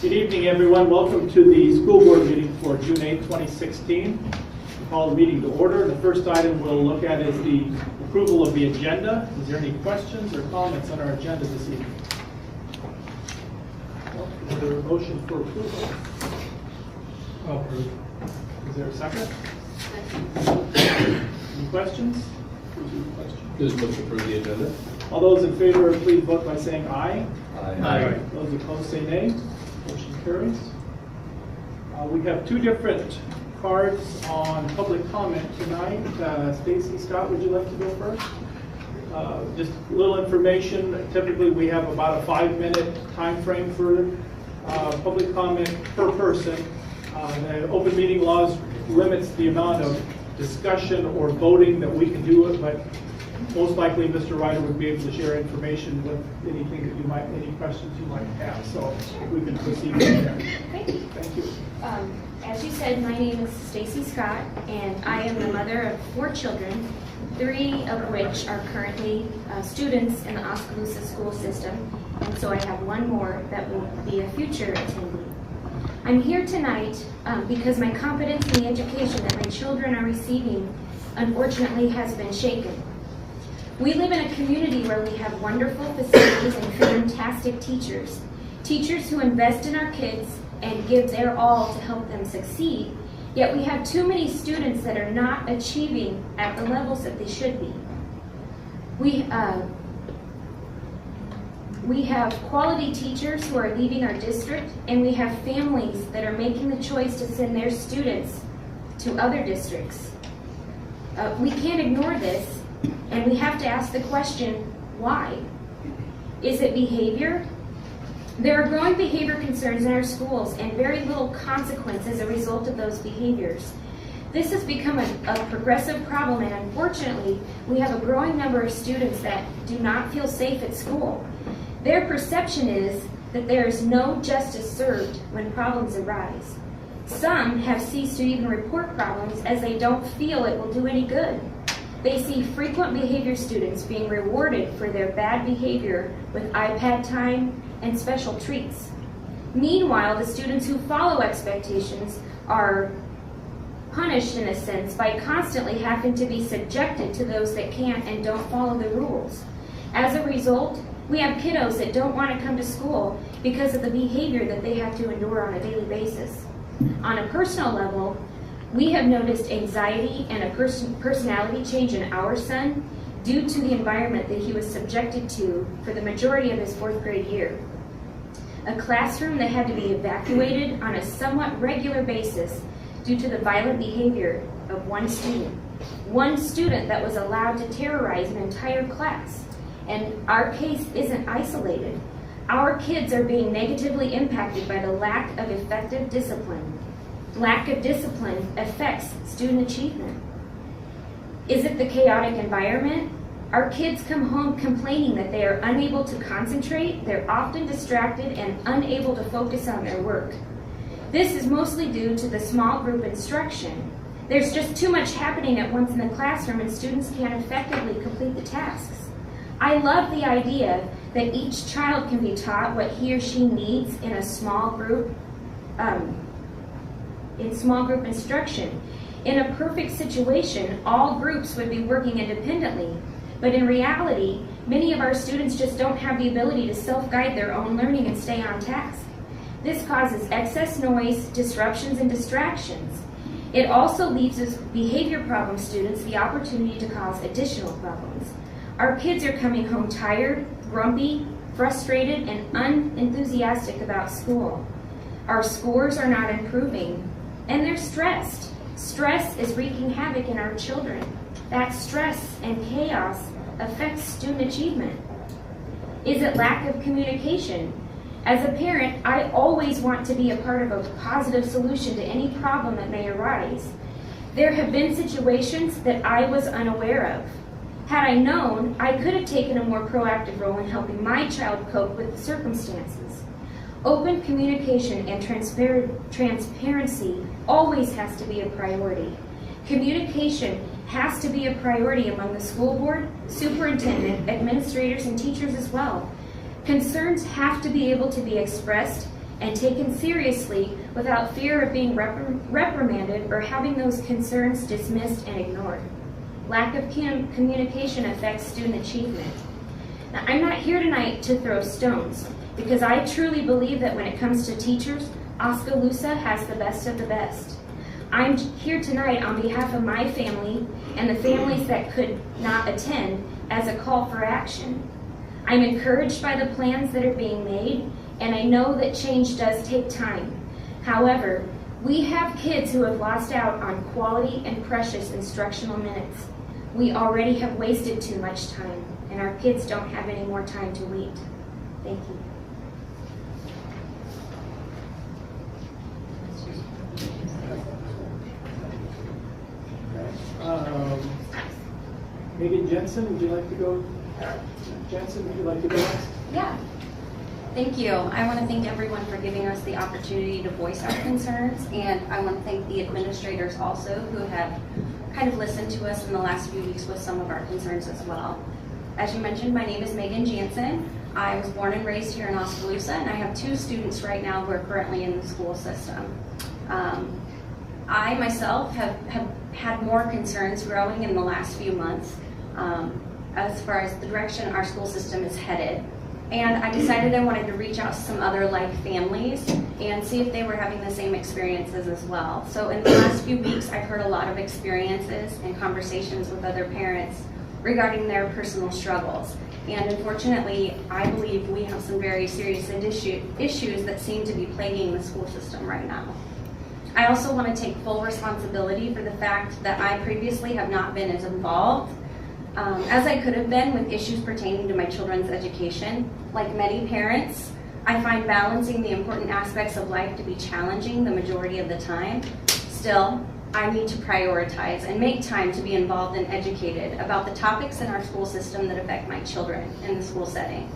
Good evening, everyone. Welcome to the school board meeting for June 8, 2016. We call the meeting to order. The first item we'll look at is the approval of the agenda. Is there any questions or comments on our agenda this evening? Is there a motion for approval? Approved. Is there a second? Any questions? Please vote to approve the agenda. All those in favor, please vote by saying aye. Aye. Those opposed say nay. Motion carries. We have two different cards on public comment tonight. Stacy, Scott, would you like to go first? Just a little information. Typically, we have about a 5-minute time frame for public comment per person. The open meeting laws limits the amount of discussion or voting that we can do it, but most likely Mr. Ryder would be able to share information with anything that you might, any questions you might have. So we can proceed from there. Thank you. Thank you. As you said, my name is Stacy Scott, and I am the mother of 4 children, 3 of which are currently students in the Oskaloosa school system, and so I have 1 more that will be a future attendee. I'm here tonight because my confidence in the education that my children are receiving, unfortunately, has been shaken. We live in a community where we have wonderful facilities and fantastic teachers. Teachers who invest in our kids and give their all to help them succeed, yet we have too many students that are not achieving at the levels that they should be. We have quality teachers who are leaving our district, and we have families that are making the choice to send their students to other districts. We can't ignore this, and we have to ask the question, why? Is it behavior? There are growing behavior concerns in our schools and very little consequence as a result of those behaviors. This has become a progressive problem, and unfortunately, we have a growing number of students that do not feel safe at school. Their perception is that there is no justice served when problems arise. Some have ceased to even report problems as they don't feel it will do any good. They see frequent behavior students being rewarded for their bad behavior with iPad time and special treats. Meanwhile, the students who follow expectations are punished in a sense by constantly having to be subjected to those that can't and don't follow the rules. As a result, we have kiddos that don't want to come to school because of the behavior that they have to endure on a daily basis. On a personal level, we have noticed anxiety and a personality change in our son due to the environment that he was subjected to for the majority of his 4th grade year. A classroom that had to be evacuated on a somewhat regular basis due to the violent behavior of one student. One student that was allowed to terrorize an entire class. And our case isn't isolated. Our kids are being negatively impacted by the lack of effective discipline. Lack of discipline affects student achievement. Is it the chaotic environment? Our kids come home complaining that they are unable to concentrate, they're often distracted and unable to focus on their work. This is mostly due to the small group instruction. There's just too much happening at once in the classroom and students can't effectively complete the tasks. I love the idea that each child can be taught what he or she needs in a small group, in small group instruction. In a perfect situation, all groups would be working independently, but in reality, many of our students just don't have the ability to self-guide their own learning and stay on task. This causes excess noise, disruptions, and distractions. It also leaves us behavior problem students the opportunity to cause additional problems. Our kids are coming home tired, grumpy, frustrated, and unenthusiastic about school. Our scores are not improving, and they're stressed. Stress is wreaking havoc in our children. that stress and chaos affects student achievement? Is it lack of communication? As a parent, I always want to be a part of a positive solution to any problem that may arise. There have been situations that I was unaware of. Had I known, I could have taken a more proactive role in helping my child cope with the circumstances. Open communication and transparency always has to be a priority. Communication has to be a priority among the school board, superintendent, administrators, and teachers as well. Concerns have to be able to be expressed and taken seriously without fear of being reprimanded or having those concerns dismissed and ignored. Lack of communication affects student achievement. Now, I'm not here tonight to throw stones, because I truly believe that when it comes to teachers, Oskaloosa has the best of the best. I'm here tonight on behalf of my family and the families that could not attend as a call for action. I'm encouraged by the plans that are being made, and I know that change does take time. However, we have kids who have lost out on quality and precious instructional minutes. We already have wasted too much time, and our kids don't have any more time to wait. Thank you. Megan Jensen, would you like to go? Jensen, would you like to go next? Yeah. Thank you. I want to thank everyone for giving us the opportunity to voice our concerns, and I want to thank the administrators also who have kind of listened to us in the last few weeks with some of our concerns as well. As you mentioned, my name is Megan Jansen. I was born and raised here in Oskaloosa, and I have 2 students right now who are currently in the school system. I myself have had more concerns growing in the last few months as far as the direction our school system is headed. And I decided I wanted to reach out to some other like families and see if they were having the same experiences as well. So in the last few weeks, I've heard a lot of experiences and conversations with other parents regarding their personal struggles. And unfortunately, I believe we have some very serious issues that seem to be plaguing the school system right now. I also want to take full responsibility for the fact that I previously have not been as involved as I could have been with issues pertaining to my children's education. Like many parents, I find balancing the important aspects of life to be challenging the majority of the time. Still, I need to prioritize and make time to be involved and educated about the topics in our school system that affect my children in the school setting.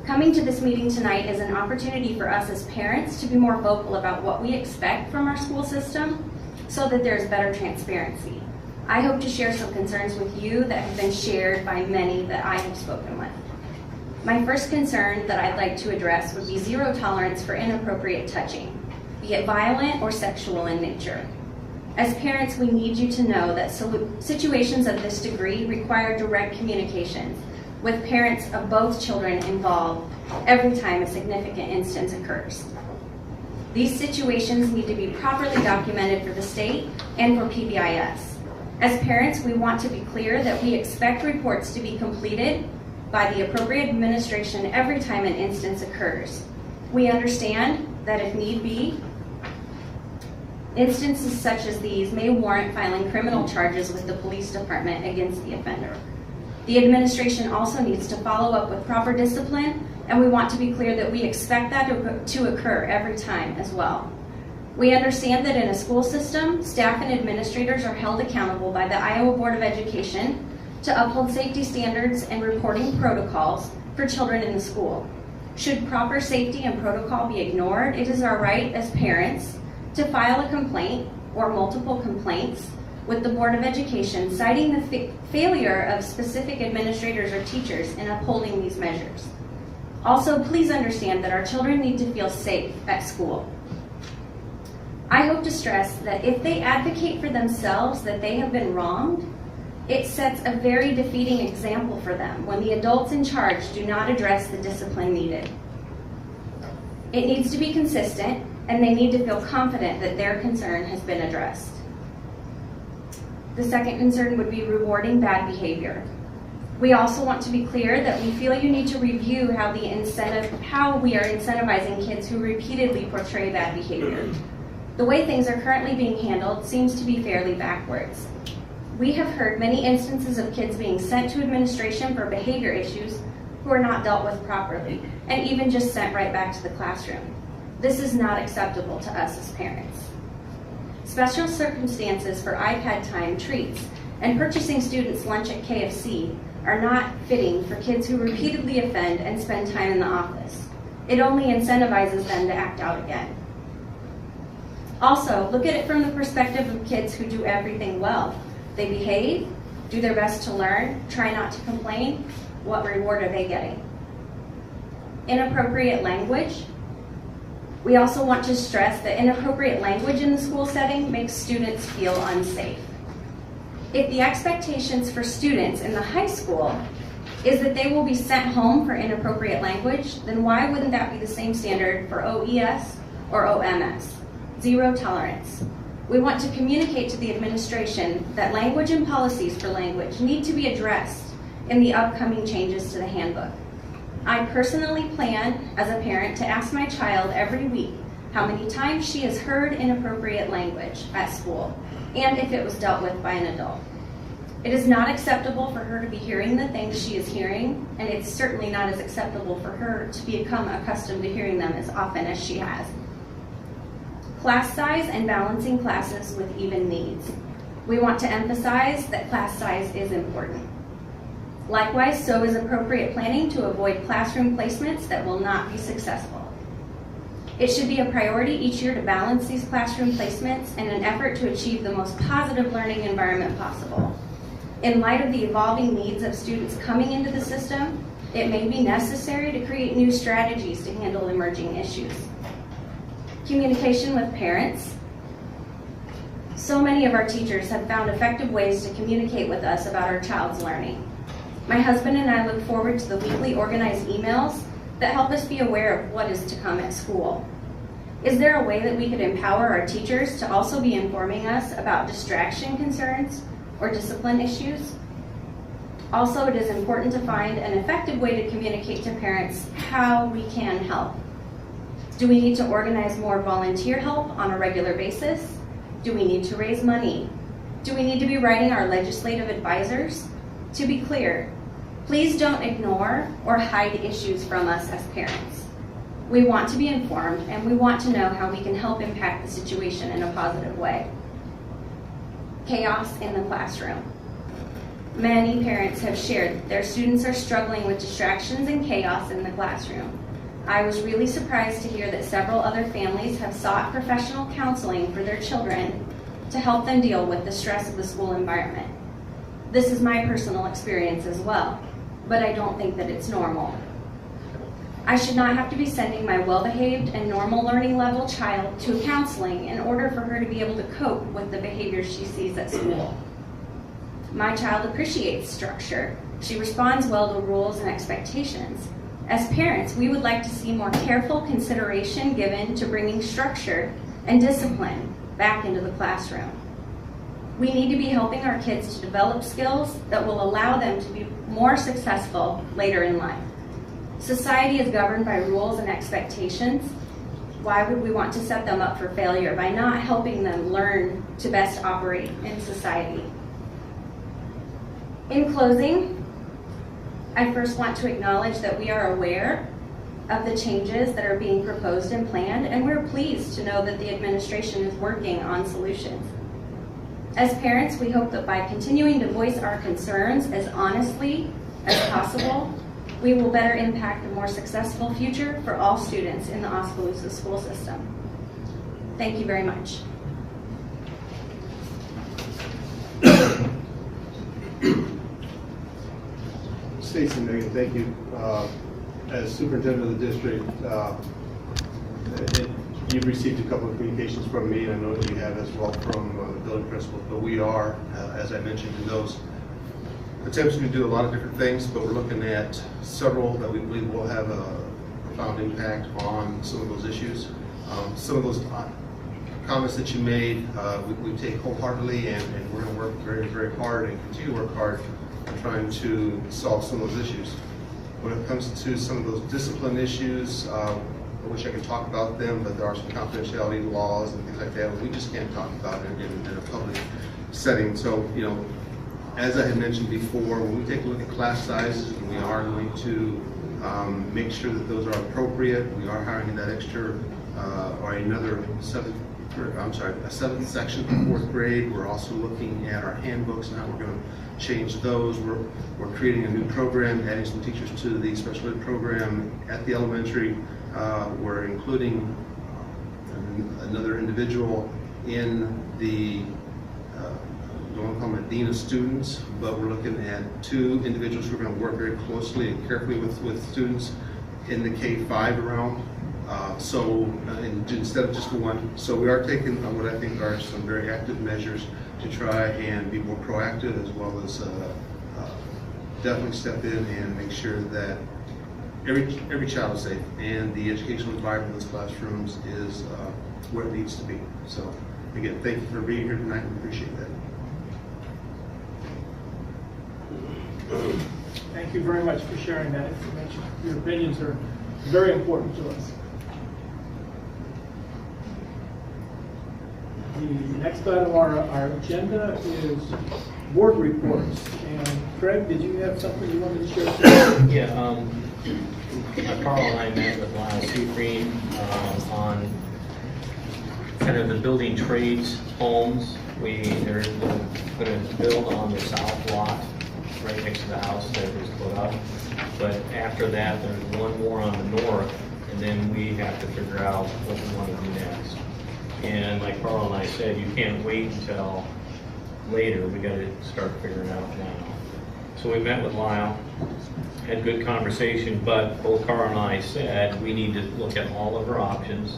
Coming to this meeting tonight is an opportunity for us as parents to be more vocal about what we expect from our school system so that there's better transparency. I hope to share some concerns with you that have been shared by many that I have spoken with. My first concern that I'd like to address would be zero tolerance for inappropriate touching, be it violent or sexual in nature. As parents, we need you to know that situations of this degree require direct communication with parents of both children involved every time a significant instance occurs. These situations need to be properly documented for the state and for PBIS. As parents, we want to be clear that we expect reports to be completed by the appropriate administration every time an instance occurs. We understand that if need be, instances such as these may warrant filing criminal charges with the police department against the offender. The administration also needs to follow up with proper discipline, and we want to be clear that we expect that to occur every time as well. We understand that in a school system, staff and administrators are held accountable by the Iowa Board of Education to uphold safety standards and reporting protocols for children in the school. Should proper safety and protocol be ignored, it is our right as parents to file a complaint or multiple complaints with the Board of Education citing the failure of specific administrators or teachers in upholding these measures. Also, please understand that our children need to feel safe at school. I hope to stress that if they advocate for themselves that they have been wronged, it sets a very defeating example for them when the adults in charge do not address the discipline needed. It needs to be consistent, and they need to feel confident that their concern has been addressed. The second concern would be rewarding bad behavior. We also want to be clear that we feel you need to review how we are incentivizing kids who repeatedly portray bad behavior. The way things are currently being handled seems to be fairly backwards. We have heard many instances of kids being sent to administration for behavior issues who are not dealt with properly, and even just sent right back to the classroom. This is not acceptable to us as parents. Special circumstances for iPad time, treats, and purchasing students lunch at KFC are not fitting for kids who repeatedly offend and spend time in the office. It only incentivizes them to act out again. Also, look at it from the perspective of kids who do everything well. They behave, do their best to learn, try not to complain. What reward are they getting? Inappropriate language. We also want to stress that inappropriate language in the school setting makes students feel unsafe. If the expectations for students in the high school is that they will be sent home for inappropriate language, then why wouldn't that be the same standard for OES or OMS? Zero tolerance. We want to communicate to the administration that language and policies for language need to be addressed in the upcoming changes to the handbook. I personally plan, as a parent, to ask my child every week how many times she has heard inappropriate language at school, and if it was dealt with by an adult. It is not acceptable for her to be hearing the things she is hearing, and it's certainly not as acceptable for her to become accustomed to hearing them as often as she has. Class size and balancing classes with even needs. We want to emphasize that class size is important. Likewise, so is appropriate planning to avoid classroom placements that will not be successful. It should be a priority each year to balance these classroom placements in an effort to achieve the most positive learning environment possible. In light of the evolving needs of students coming into the system, it may be necessary to create new strategies to handle emerging issues. Communication with parents. So many of our teachers have found effective ways to communicate with us about our child's learning. My husband and I look forward to the weekly organized emails that help us be aware of what is to come at school. Is there a way that we could empower our teachers to also be informing us about distraction concerns or discipline issues? Also, it is important to find an effective way to communicate to parents how we can help. Do we need to organize more volunteer help on a regular basis? Do we need to raise money? Do we need to be writing our legislative advisors? To be clear, please don't ignore or hide issues from us as parents. We want to be informed, and we want to know how we can help impact the situation in a positive way. Chaos in the classroom. Many parents have shared that their students are struggling with distractions and chaos in the classroom. I was really surprised to hear that several other families have sought professional counseling for their children to help them deal with the stress of the school environment. This is my personal experience as well, but I don't think that it's normal. I should not have to be sending my well-behaved and normal learning level child to counseling in order for her to be able to cope with the behaviors she sees at school. My child appreciates structure. She responds well to rules and expectations. As parents, we would like to see more careful consideration given to bringing structure and discipline back into the classroom. We need to be helping our kids to develop skills that will allow them to be more successful later in life. Society is governed by rules and expectations. Why would we want to set them up for failure by not helping them learn to best operate in society? In closing, I first want to acknowledge that we are aware of the changes that are being proposed and planned, and we're pleased to know that the administration is working on solutions. As parents, we hope that by continuing to voice our concerns as honestly as possible, we will better impact a more successful future for all students in the Oskaloosa school system. Thank you very much. Stacy, Megan, thank you. As superintendent of the district, you've received a couple of communications from me, and I know that you have as well from the building principals, but we are, as I mentioned, in those attempting to do a lot of different things, but we're looking at several that we believe will have a profound impact on some of those issues. Some of those comments that you made, we take wholeheartedly, and we're going to work very, very hard and continue to work hard on trying to solve some of those issues. When it comes to some of those discipline issues, I wish I could talk about them, but there are some confidentiality laws and things like that we just can't talk about in a public setting. So, you know, As I had mentioned before, when we take a look at class sizes, we are going to make sure that those are appropriate. We are hiring that extra or another a seventh section for fourth grade. We're also looking at our handbooks and how we're going to change those. We're creating a new program, adding some teachers to the special ed program at the elementary. We're including another individual in the don't want to call them a dean of students, but we're looking at 2 individuals who are going to work very closely and carefully with students in the K-5 realm. Instead of just one. So we are taking what I think are some very active measures to try and be more proactive, as well as definitely step in and make sure that every child is safe and the educational environment in those classrooms is where it needs to be. So again, thank you for being here tonight. We appreciate that. Thank you very much for sharing that information. Your opinions are very important to us. The next item on our agenda is board reports. And Craig, did you have something you wanted to share? Yeah, Carl and I met with Lyle Seafried on kind of the building trades homes. They're going to build on the south lot right next to the house that was put up. But after that, there's one more on the north, and then we have to figure out what we want to do next. And like Carl and I said, you can't wait until later. We got to start figuring out now. So we met with Lyle, had good conversation, but both Carl and I said we need to look at all of our options.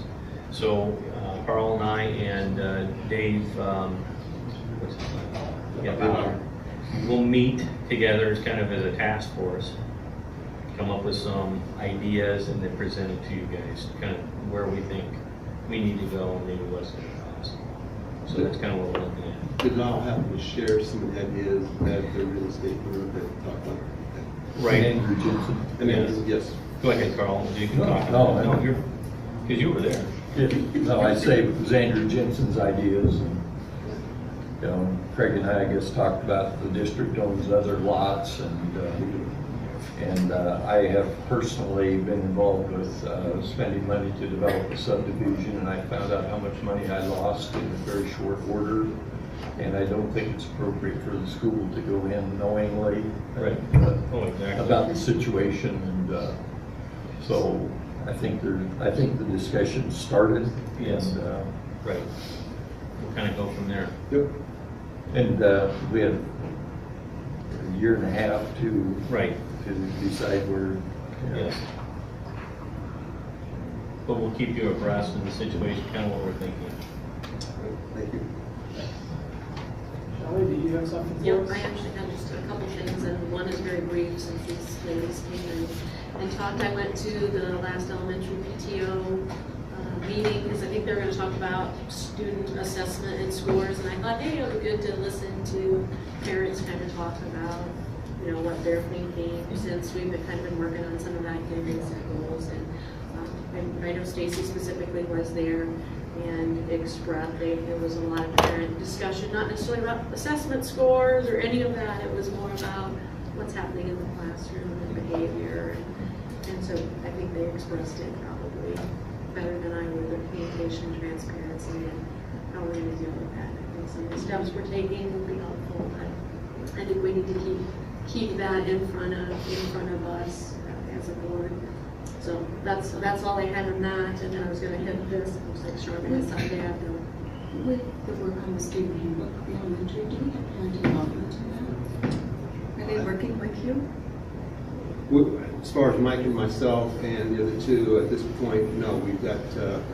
So Carl and I and Dave, what's his name? Yeah, Ballard. We'll meet together as kind of as a task force, come up with some ideas, and then present it to you guys, kind of where we think we need to go and maybe what's going to cost. So that's kind of what we're looking at. Did Lyle happen to share some ideas that the real estate group had talked about? Right. Andrew Jensen. And then, yes. Go ahead, Carl. You can No, talk. no, No, you're, because you were there. No, I say it was Andrew Jensen's ideas, and you know, Craig and I guess talked about the district owns other lots, and I have personally been involved with spending money to develop a subdivision, and I found out how much money I lost in a very short order, and I don't think it's appropriate for the school to go in knowingly Oh, exactly. about the situation, and so I think the discussion started. Yes. And, Right. We'll kind of go from there. Yep. and we had a year and a half to Right. decide where. Yes. But we'll keep you abreast in the situation, kind of what we're thinking. Thank you. Shelley, do you have something for Yep, us? I actually have just a couple things, and one is very brief since these ladies came in and talked. I went to the last elementary PTO meeting because I think they're going to talk about student assessment and scores, and I thought, hey, it would be good to listen to parents kind of talk about, you know, what they're thinking since we've been kind of been working on some of the activities and goals. And I know Stacy specifically was there and expressed there was a lot of parent discussion, not necessarily about assessment scores or any of that. It was more about what's happening in the classroom and behavior. And so I think they expressed it probably better than I would, their communication, transparency, and how we're going to deal with that. I think some of the steps we're taking will be helpful, but I think we need to keep that in front of us as a board. So that's all I had on that, and then I was going to hit this. It looks like Charmaine is out there. With the work on the student handbook, the elementary, do we have parent involvement in that? Are they working with you? As far as Mike and myself and the other two, at this point, no. We've got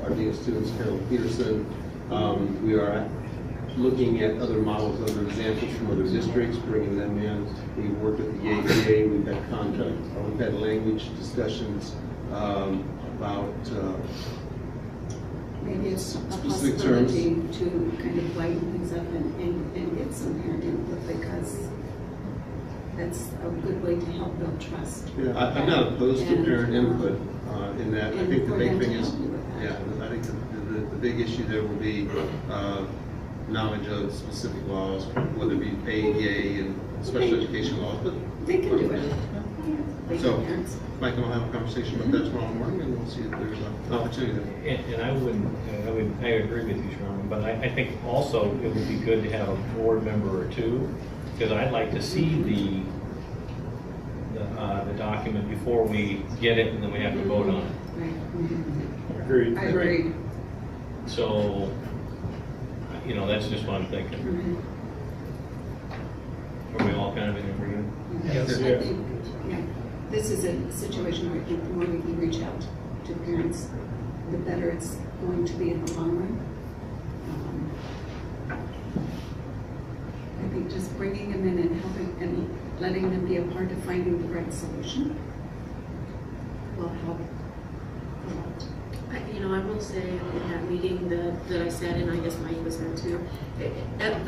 our Dean of Students, Carol Peterson. We are looking at other models, other examples from other districts, bringing them in. We've worked with the ABA. We've had language discussions about Maybe it's a specific possibility to kind of lighten things up and get some parent input, because that's a good way to help build trust. Yeah, I'm not opposed to parent input in that. I And think the for big them to thing is, help you with that. yeah, I think the big issue there will be knowledge of specific laws, whether it be ADA and special education laws, but They can do it. They So- can parents. Mike and I'll have a conversation about that tomorrow morning, and we'll see if there's an opportunity there. And I agree with you, Sherman, but I think also it would be good to have a board member or two, because I'd like to see the document before we get it and then we have to vote on it. Right. Agreed. I agree. So, that's just what I'm thinking. Are we all kind of in agreement? Yes. I think, yeah, this is a situation where I think the more we can reach out to parents, the better it's going to be in the long run. I think just bringing them in and helping and letting them be a part of finding the right solution will help a lot. I will say in that meeting that I sat in, I guess Mike was there too,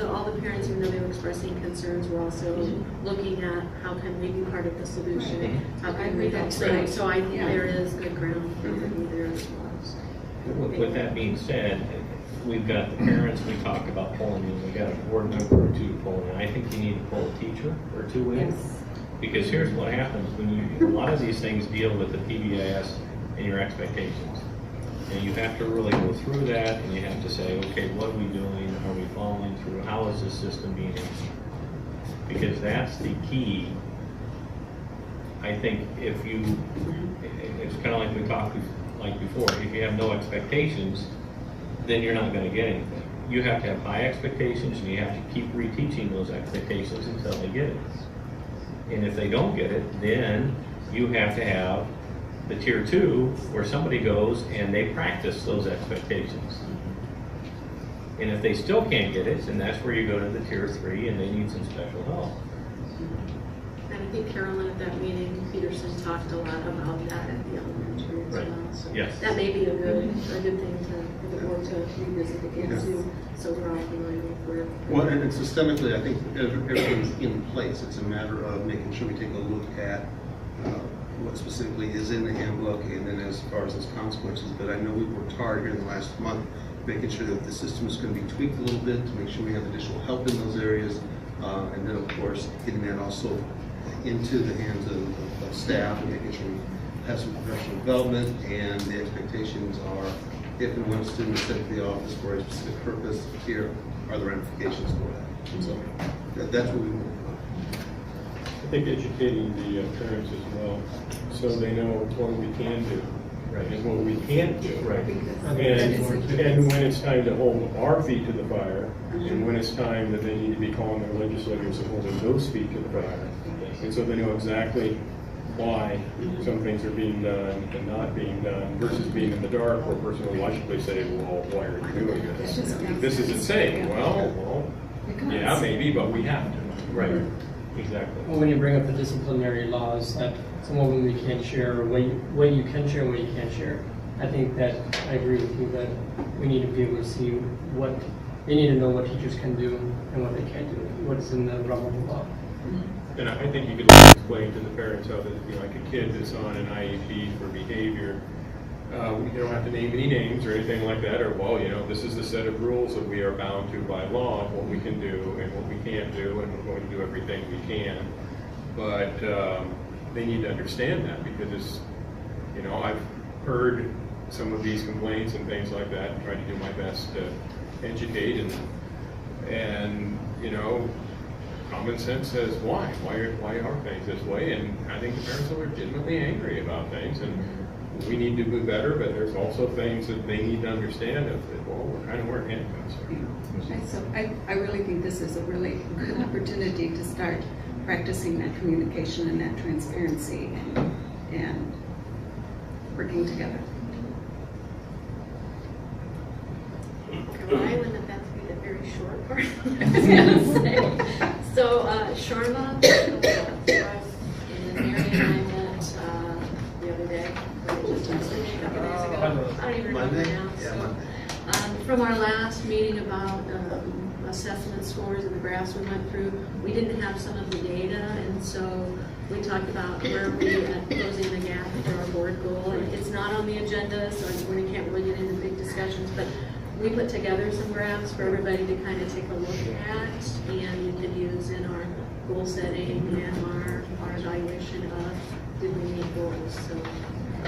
all the parents, even though they were expressing concerns, were also looking at how can we be part of the solution, how can we help. So I think there is good ground for me there as well. So. With that being said, we've got the parents we talked about pulling in, we got a board member or two pulling in. I think you need to pull a teacher or two in. Yes. Because here's what happens, a lot of these things deal with the PBIS and your expectations. And you have to really go through that, and you have to say, okay, what are we doing? Are we following through? How is this system being implemented? Because that's the key. I think it's kind of like we talked like before, if you have no expectations, then you're not going to get anything. You have to have high expectations, and you have to keep reteaching those expectations until they get it. And if they don't get it, then you have to have the tier 2 where somebody goes and they practice those expectations. And if they still can't get it, then that's where you go to the tier 3 and they need some special help. And I think Carolyn at that meeting, Peterson talked a lot about that at the elementary as Right. well. So Yes. that may be a good thing for the board to revisit again Yes. too, so we're all familiar with where. Well, and systemically, I think everything's in place. It's a matter of making sure we take a look at what specifically is in the handbook, and then as far as those consequences. But I know we've worked hard here in the last month, making sure that the system is going to be tweaked a little bit to make sure we have additional help in those areas. And then, of course, getting that also into the hands of staff and making sure we have some professional development, and the expectations are, if and when a student is sent to the office for a specific purpose, here are the ramifications for that. So that's what we want. I think educating the parents as well, so they know what we can do and what we can't do. Right. And when it's time to hold our feet to the fire, and when it's time that they need to be calling their legislators and holding those feet to the fire. And so they know exactly why some things are being done and not being done, versus being in the dark where a person will logically say, well, why are you doing this? This is insane. Well, yeah, maybe, but we have to. Right. Exactly. Well, when you bring up the disciplinary laws, that some of them we can't share, or what you can share and what you can't share, I think that I agree with you that we need to be able to see what, they need to know what teachers can do and what they can't do, what is in the realm of the law. And I think you could also explain to the parents how that, like a kid that's on an IEP for behavior, you don't have to name any names or anything like that, or, well, this is the set of rules that we are bound to by law, what we can do and what we can't do, and we're going to do everything we can. But they need to understand that, because I've heard some of these complaints and things like that, and tried to do my best to educate, and common sense says, why are things this way? And I think the parents are legitimately angry about things, and we need to do better, but there's also things that they need to understand that, well, we're kind of wearing handcuffs here. So I really think this is a really good opportunity to start practicing that communication and that transparency and working together. Well, I would have to be the very short part. I was gonna say. So, Sharma, and Mary and I met the other day, or just yesterday, a couple days ago. I don't even remember now. So, from our last meeting about assessment scores and the graphs we went through, we didn't have some of the data, and so we talked about where we at closing the gap for our board goal. And it's not on the agenda, so we can't really get into big discussions, but we put together some graphs for everybody to kind of take a look at, and you can use in our goal setting and our evaluation of did we meet goals. So I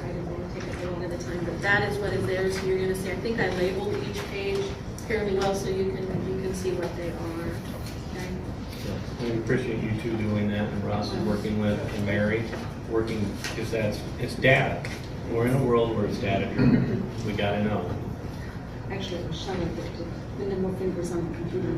didn't want to take up a lot of the time, but that is what is there. So you're going to see, I think I labeled each page fairly well so you can see what they are. Okay? We appreciate you two doing that, and Ross is working with, and Mary, working, because it's data. We're in a world where it's data driven. We gotta know. Actually, Shelley picked it, the number of fingers on the computer.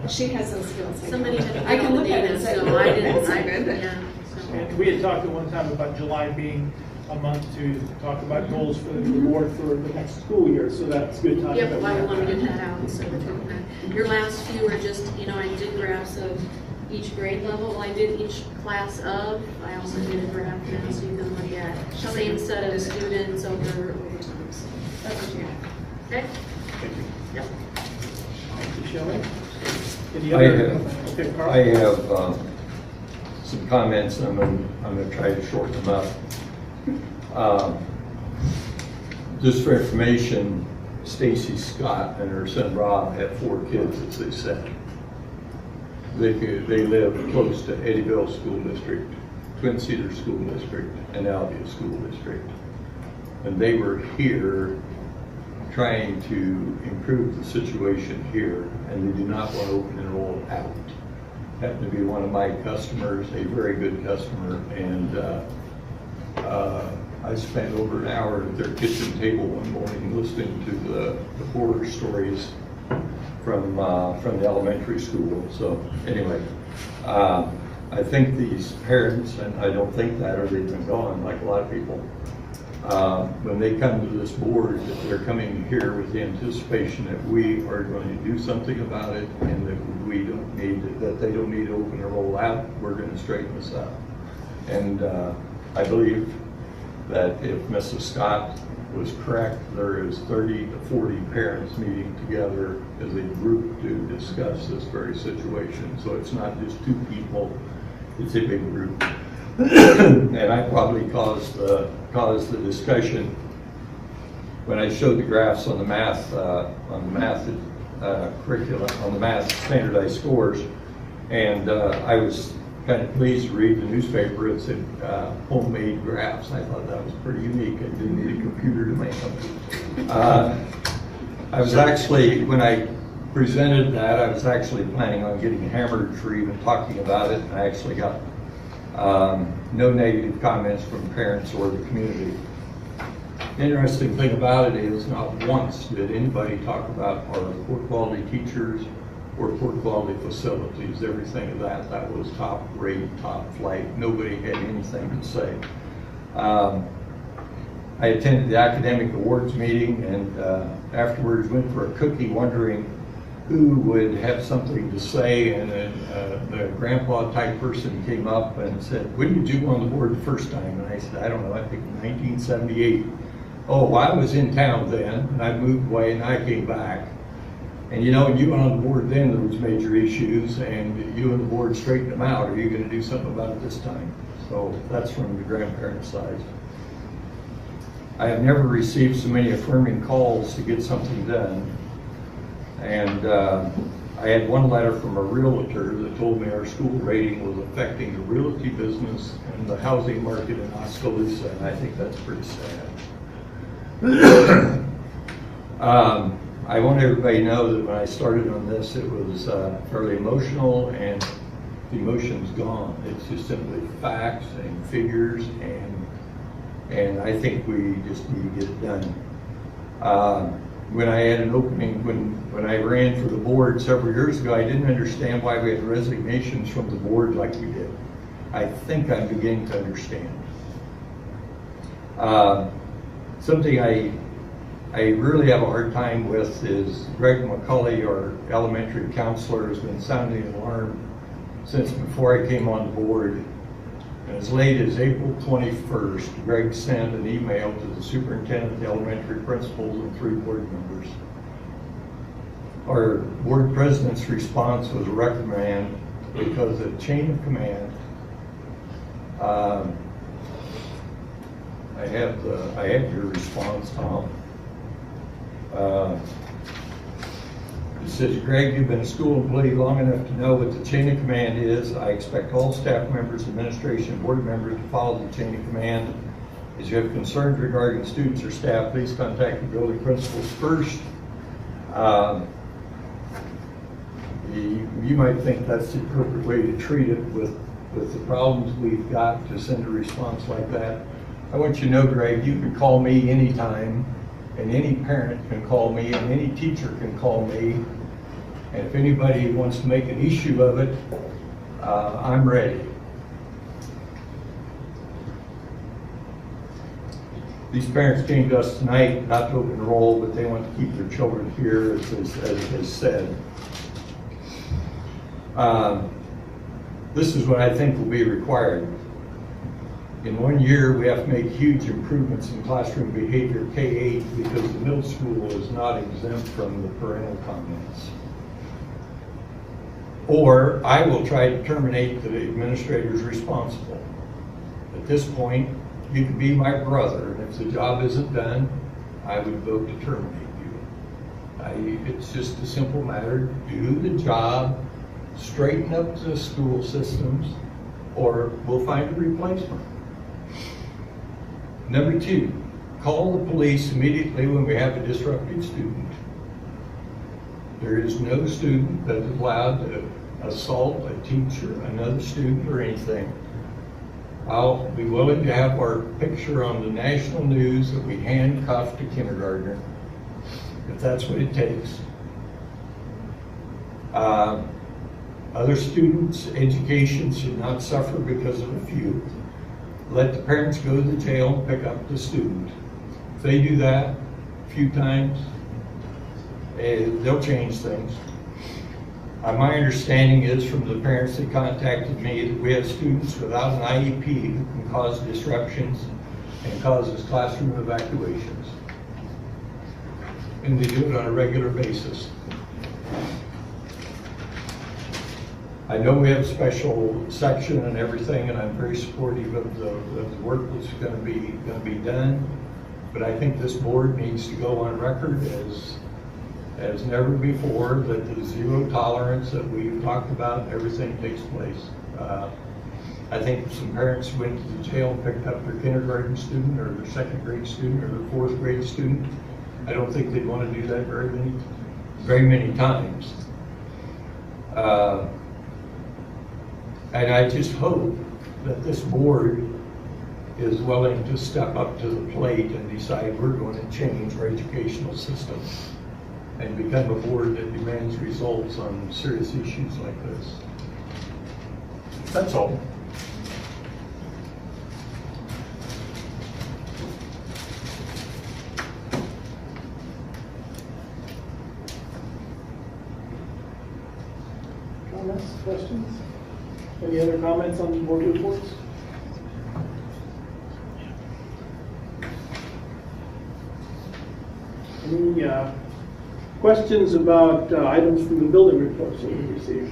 She has those skills. Somebody had to I get can all the look at it data, and say, so I didn't. that's not good. Yeah. So. And we had talked at one time about July being a month to talk about goals for the board for the next school year, so that's a good time. Yeah, but I want to get that out, so your last few are just, I did graphs of each grade level. I did each class of. I also did a graph now, so you can look at same set of students over time. So that's what you have. Okay? Thank you. Yep. Thank you, Shelley. Any I other? have- Okay, Carl? I have some comments, and I'm going to try to shorten them up. Just for information, Stacy Scott and her son Rob have 4 kids, as they said. They live close to Eddyville School District, Twin Cedars School District, and Albion School District. And they were here trying to improve the situation here, and they do not want to open and roll out. Happened to be one of my customers, a very good customer, and I spent over an hour at their kitchen table one morning listening to the horror stories from the elementary school. So anyway, I think these parents, and I don't think that, or they've been gone like a lot of people, when they come to this board, they're coming here with the anticipation that we are going to do something about it, and that they don't need to open or roll out. We're going to straighten this out. And I believe that if Mrs. Scott was correct, there is 30 to 40 parents meeting together as a group to discuss this very situation. So it's not just 2 people, it's a big group. And I probably caused the discussion when I showed the graphs on the math curriculum, on the math standardized scores, and I was kind of pleased to read the newspaper. It said homemade graphs. I thought that was pretty unique. I didn't need a computer to make them. I was actually, when I presented that, I was actually planning on getting hammered for even talking about it. I actually got no negative comments from parents or the community. The interesting thing about it is not once did anybody talk about our poor quality teachers or poor quality facilities. Everything of that was top rate, top flight. Nobody had anything to say. I attended the academic awards meeting, and afterwards went for a cookie wondering who would have something to say, and then the grandpa type person came up and said, "When did you go on the board the first time?" And I said, "I don't know, I think 1978. "Oh, well, I was in town then, and I moved away, and I came back. And you went on the board then, there was major issues, and you and the board straightened them out. Are you going to do something about it this time?" So that's from the grandparent side. I have never received so many affirming calls to get something done. And I had one letter from a realtor that told me our school rating was affecting the realty business and the housing market in Oskaloosa, and I think that's pretty sad. I want everybody to know that when I started on this, it was fairly emotional, and the emotion's gone. It's just simply facts and figures, and I think we just need to get it done. When I had an opening, when I ran for the board several years ago, I didn't understand why we had resignations from the board like we did. I think I'm beginning to understand. Something I really have a hard time with is Greg McCulley, our elementary counselor, has been sounding the alarm since before I came on the board. And as late as April 21st, Greg sent an email to the superintendent, the elementary principals, and 3 board members. Our board president's response was a reprimand because of chain of command. I have your response, Tom. It says, Greg, you've been a school employee long enough to know what the chain of command is. I expect all staff members, administration, and board members to follow the chain of command. As you have concerns regarding students or staff, please contact the building principals first. You might think that's the appropriate way to treat it with the problems we've got to send a response like that. I want you to know, Greg, you can call me anytime, and any parent can call me, and any teacher can call me. And if anybody wants to make an issue of it, I'm ready. These parents came to us tonight not to open enroll, but they want to keep their children here, as is said. This is what I think will be required. In 1 year, we have to make huge improvements in classroom behavior K-8 because the middle school is not exempt from the parental comments. Or I will try to terminate the administrators responsible. At this point, you can be my brother, and if the job isn't done, I would vote to terminate you. It's just a simple matter. Do the job, straighten up the school systems, or we'll find a replacement. Number 2, call the police immediately when we have a disrupted student. There is no student that is allowed to assault a teacher, another student, or anything. I'll be willing to have our picture on the national news that we handcuffed a kindergartner, if that's what it takes. Other students' education should not suffer because of a few. Let the parents go to the jail and pick up the student. If they do that a few times, they'll change things. My understanding is from the parents that contacted me that we have students without an IEP who can cause disruptions and causes classroom evacuations. And they do it on a regular basis. I know we have a special section and everything, and I'm very supportive of the work that's going to be done. But I think this board needs to go on record as never before that the zero tolerance that we've talked about, everything takes place. I think if some parents went to the jail and picked up their kindergarten student or their second grade student or their fourth grade student, I don't think they'd want to do that very many times. And I just hope that this board is willing to step up to the plate and decide we're going to change our educational system and become a board that demands results on serious issues like this. That's all. Comments, questions? Any other comments on the board reports? Any questions about items from the building reports that we received?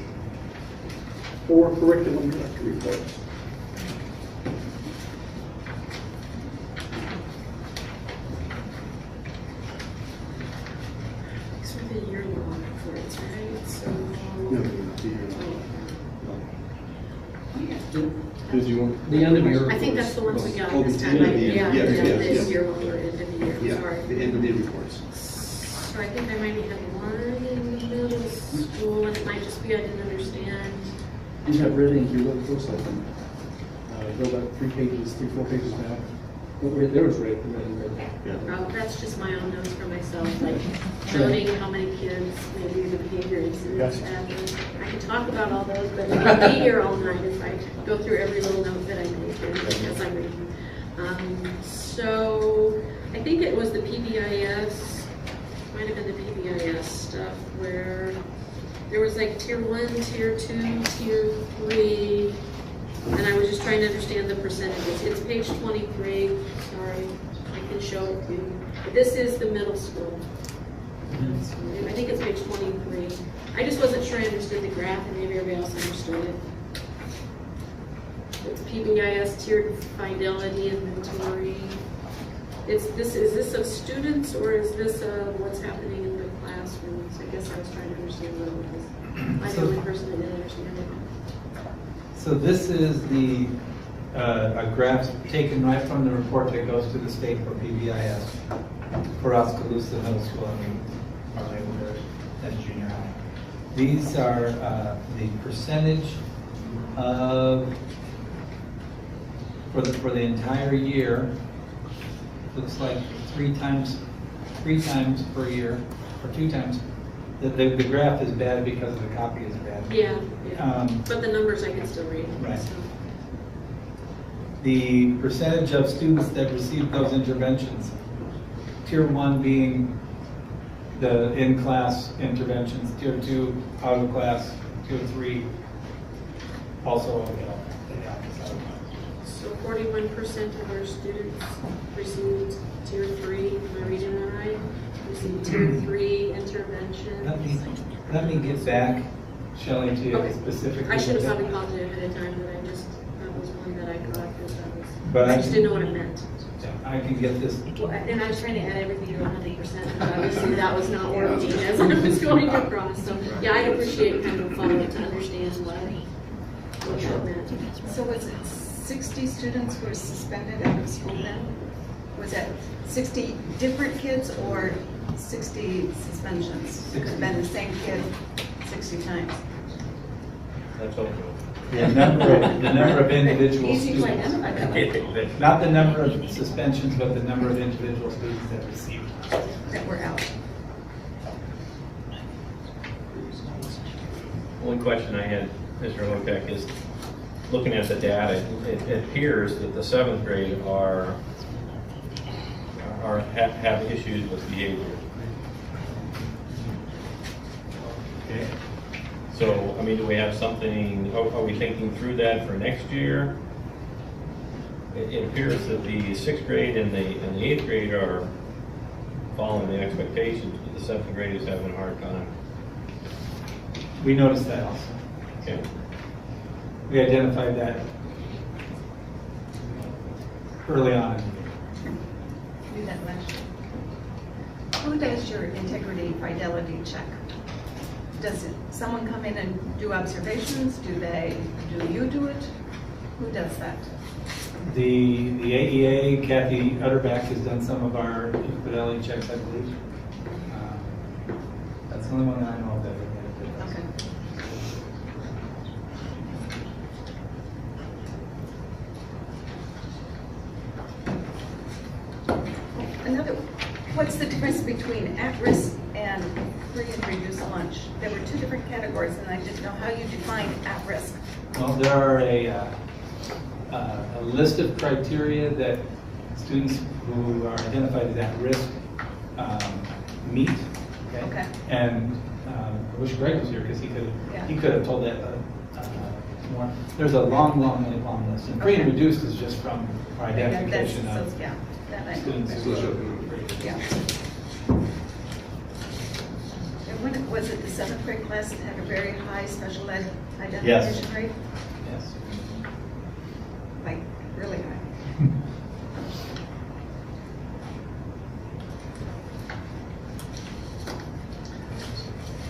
Or curriculum director reports? These are the year-long reports, right? So. Did you want? The end of your. I think that's the ones we got Oh, this the time. end of the year. Yeah, Yes, yeah, yes, this yes. year-long or end of the year, Yeah, sorry. the end of the reports. So I think I might have had one in the middle school, and it might just be I didn't understand. You have read into your looks like them. Go back 3 pages, 4 pages back. There was read. Oh, that's just my own notes for myself, like noting how many kids maybe the behavior incidents happened. I could talk about all those, but I'd be here all night if I go through every little note that I make here as I'm reading. So I think it was the PBIS, might have been the PBIS stuff where there was like tier 1, tier 2, tier 3. And I was just trying to understand the percentages. It's page 23, sorry, I can show it to you. But this is the middle school. I think it's page 23. I just wasn't sure I understood the graph, and maybe everybody else understood it. The PBIS tiered fidelity inventory. is this of students, or is this what's happening in the classrooms? I guess I was trying to understand what it was. I'm the only person that didn't understand it. So this is a graph taken right from the report that goes to the state for PBIS for Oskaloosa Middle School. I mean, probably that's junior high. These are the percentage of for the entire year. Looks like three times per year, or 2 times. The graph is bad because the copy is bad. Yeah. But the numbers I can still read. Right. So. The percentage of students that receive those interventions, tier 1 being the in-class interventions, tier 2 out of class, tier 3 also out of class. So 41% of our students received tier 3, am I reading that right? Received tier 3 intervention. Let me get back, Shelley, to Okay. specifically. I should have what probably that- called it ahead of time, that was one that I caught, because But I just didn't know what it meant. I can get this. Well, and I was trying to add everything to 100%, but obviously that was not working as I was going across. So, yeah, I'd appreciate kind of a follow-up to understand what that meant. So was it 60 students were suspended out of school then? Was that 60 different kids or 60 suspensions? It could have been the same kid 60 times. That's okay. The number of individual Easy to students. identify. Not the number of suspensions, but the number of individual students that received. That were out. One question I had, Mr. Lopek, is looking at the data, it appears that the 7th grade have issues with behavior. Okay. So, I mean, do we have something, are we thinking through that for next year? It appears that the 6th grade and the 8th grade are following the expectations, but the 7th grade is having a hard time. We noticed that also. Okay. We identified that early on. Do that last year. Who does your integrity fidelity check? Does someone come in and do observations? Do you do it? Who does that? The AEA, Kathy Utterback, has done some of our fidelity checks, I believe. That's the only one that I know of that does. Okay. What's the difference between at-risk and free and reduced lunch? There were 2 different categories, and I didn't know how you define at-risk. Well, there are a list of criteria that students who are identified as at risk meet. Okay. And I wish Greg was here because he Yeah. could have told that more. There's a long list. And free and Okay. reduced is just from our identification That's- of yeah, that I know. students who are. Yeah. And when, was it the 7th grade class that had a very high special ed identification rate? Yes. Like, really high?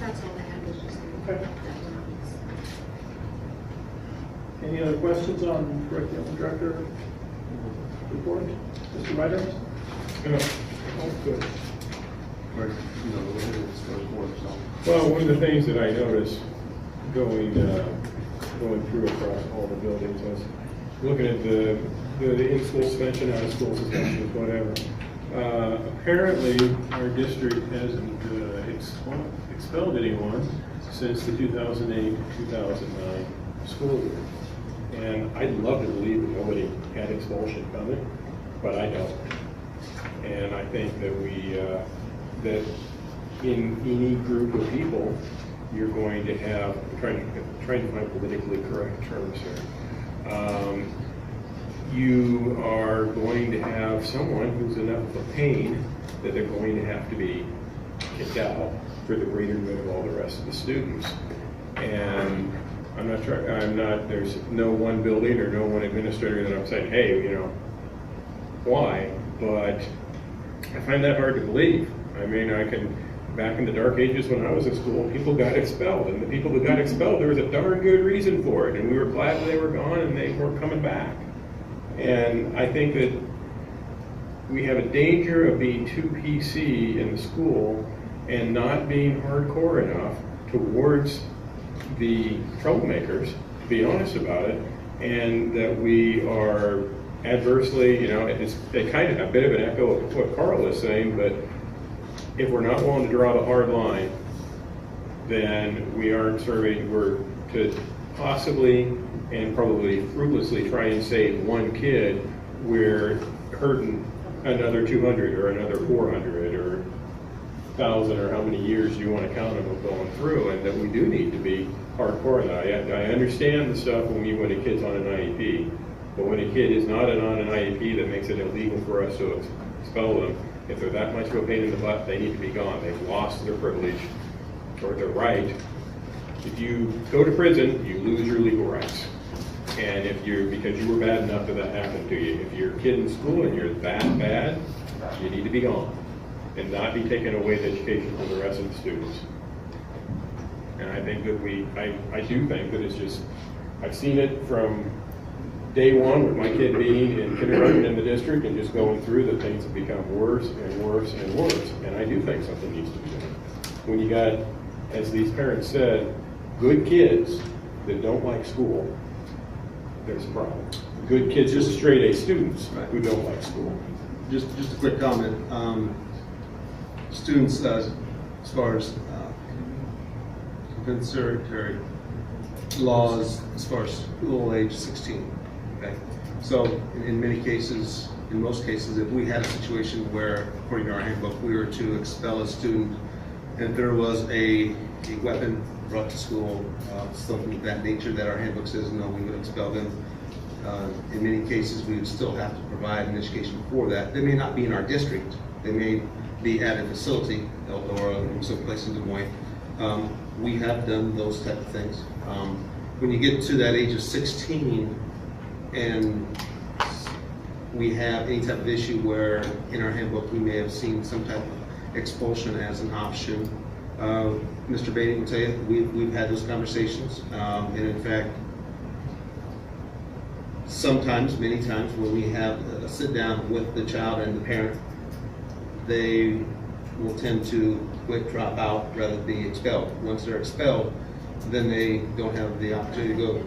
That's all I had, was just Okay. Any other questions on curriculum director report? Mr. Ryder? Yeah. Oh, good. Or, you know, the way it's going forward, so. Well, one of the things that I noticed going through across all the buildings, I was looking at the in-school suspension, out-of-school suspension, whatever. Apparently, our district hasn't expelled anyone since the 2008-2009 school year. And I'd love to believe that nobody had expulsion coming, but I don't. And I think that that in any group of people, you're going to have, trying to find politically correct terms here. You are going to have someone who's enough of a pain that they're going to have to be kicked out for the greater good of all the rest of the students. And there's no one building or no one administrator that I'm saying, hey, you know, why? But I find that hard to believe. I mean, back in the dark ages when I was in school, people got expelled, and the people that got expelled, there was a darn good reason for it, and we were glad they were gone and they weren't coming back. And I think that we have a danger of being too PC in the school and not being hardcore enough towards the troublemakers, to be honest about it, and that we are adversely, it's kind of a bit of an echo of what Carl is saying, but if we're not willing to draw the hard line, then we're to possibly and probably fruitlessly try and save one kid, we're hurting another 200 or another 400 or 1,000 or how many years you want to count them of going through, and that we do need to be hardcore in that. I understand the stuff when a kid's on an IEP, but when a kid is not on an IEP, that makes it illegal for us to expel them. If they're that much of a pain in the butt, they need to be gone. They've lost their privilege or their right. If you go to prison, you lose your legal rights. And because you were bad enough that happened to you. If you're a kid in school and you're that bad, you need to be gone and not be taking away the education from the rest of the students. And I think that I do think that it's just, I've seen it from day one with my kid being in kindergarten in the district and just going through, that things have become worse and worse and worse. And I do think something needs to be done. When you got, as these parents said, good kids that don't like school, there's a problem. Good kids, just straight A students who don't like school. Just a quick comment. Students, as far as compensatory laws, as far as school age 16. Okay, so in most cases, if we had a situation where, according to our handbook, we were to expel a student, and if there was a weapon brought to school, something of that nature that our handbook says no, we would expel them. In many cases, we would still have to provide an education for that. They may not be in our district. They may be at a facility, Eldora, or someplace in Des Moines. We have done those type of things. When you get to that age of 16, and we have any type of issue where in our handbook we may have seen some type of expulsion as an option, Mr. Beatty will tell you we've had those conversations, and in fact, many times when we have a sit down with the child and the parent, they will tend to quit, drop out, rather than be expelled. Once they're expelled, then they don't have the opportunity to go.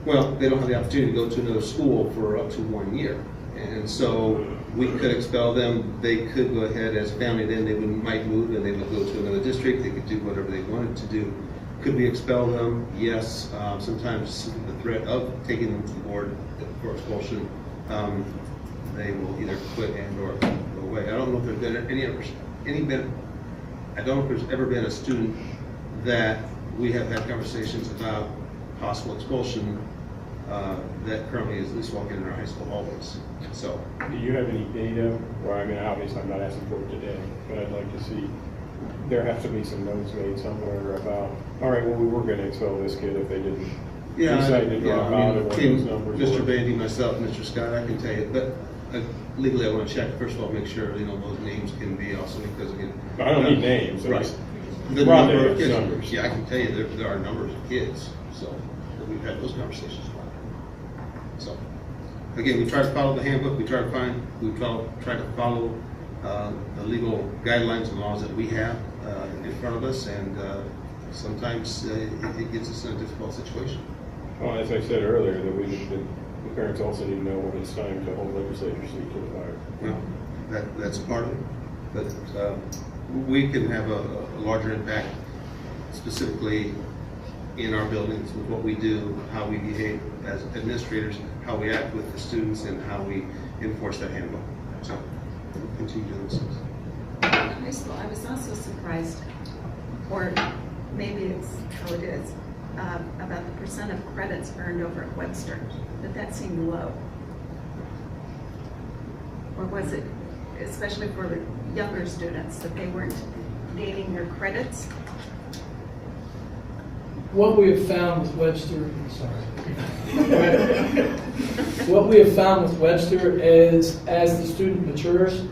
Well, they don't have the opportunity to go to another school for up to 1 year. And so we could expel them. They could go ahead as a family, then they might move and they would go to another district. They could do whatever they wanted to do. Could we expel them? Yes. Sometimes the threat of taking them to the board for expulsion, they will either quit and or go away. I don't know if there's been I don't know if there's ever been a student that we have had conversations about possible expulsion that currently is at least walking in our high school hallways. So, do you have any data? Well, I mean, obviously I'm not asking for it today, but I'd like to see, there have to be some notes made somewhere about, all right, well, we were going to expel this kid if they didn't decide to drop out of those numbers. Mr. Bandy, myself, Mr. Scott, I can tell you, but legally I want to check, first of all, make sure, those names can be also, because again. I don't need names. Right. The number of kids. Numbers. Yeah, I can tell you there are numbers of kids, so we've had those conversations. So, again, we try to follow the handbook. We try to follow the legal guidelines and laws that we have in front of us, and sometimes it gets us in a difficult situation. Well, as I said earlier, that the parents also need to know when it's time to hold legislators' feet to the fire. Well, that's part of it, but we can have a larger impact specifically in our buildings with what we do, how we behave as administrators, how we act with the students, and how we enforce that handbook. So we'll continue doing this. High school, I was also surprised, or maybe it's how it is, about the percent of credits earned over at Webster. That seemed low. Or was it, especially for younger students, that they weren't gaining their credits? What we have found with Webster, what we have found with Webster is, as the student matures,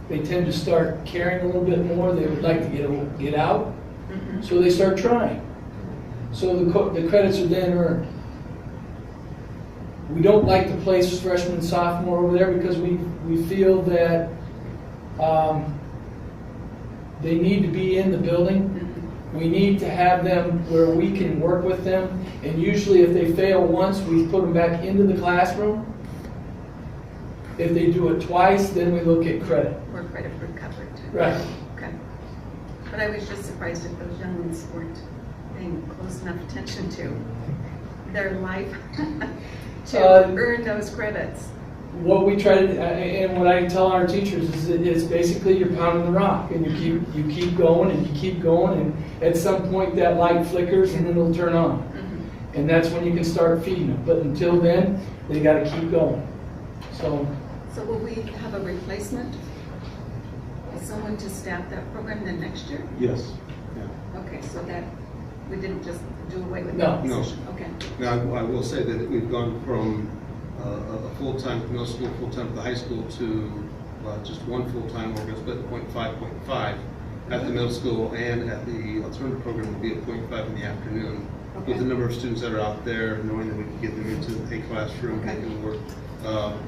they tend to start caring a little bit more. They would like to get out, so they start trying. So the credits are then earned. We don't like to place freshman and sophomore over there because we feel that they need to be in the building. We need to have them where we can work with them, and usually if they fail once, we put them back into the classroom. If they do it twice, then we look at credit. Or credit recovered. Right. Okay. But I was just surprised if those young ones weren't paying close enough attention to their life to earn those credits. What we try to, and what I tell our teachers is that it's basically you're pounding the rock, and you keep going and you keep going, and at some point that light flickers and then it'll turn on, and that's when you can start feeding them. But until then, they got to keep going. So will we have a replacement? Is someone to staff that program then next year? Yes. Yeah. Okay, so that we didn't just do away with No. that position. Okay. Now, I will say that we've gone from a full-time middle school, full-time at the high school to just one full-time. We're going to split 0.5 at the middle school, and at the alternative program will be at 0.5 in the afternoon. Okay. With the number of students that are out there, knowing that we can get them into a classroom, they can work,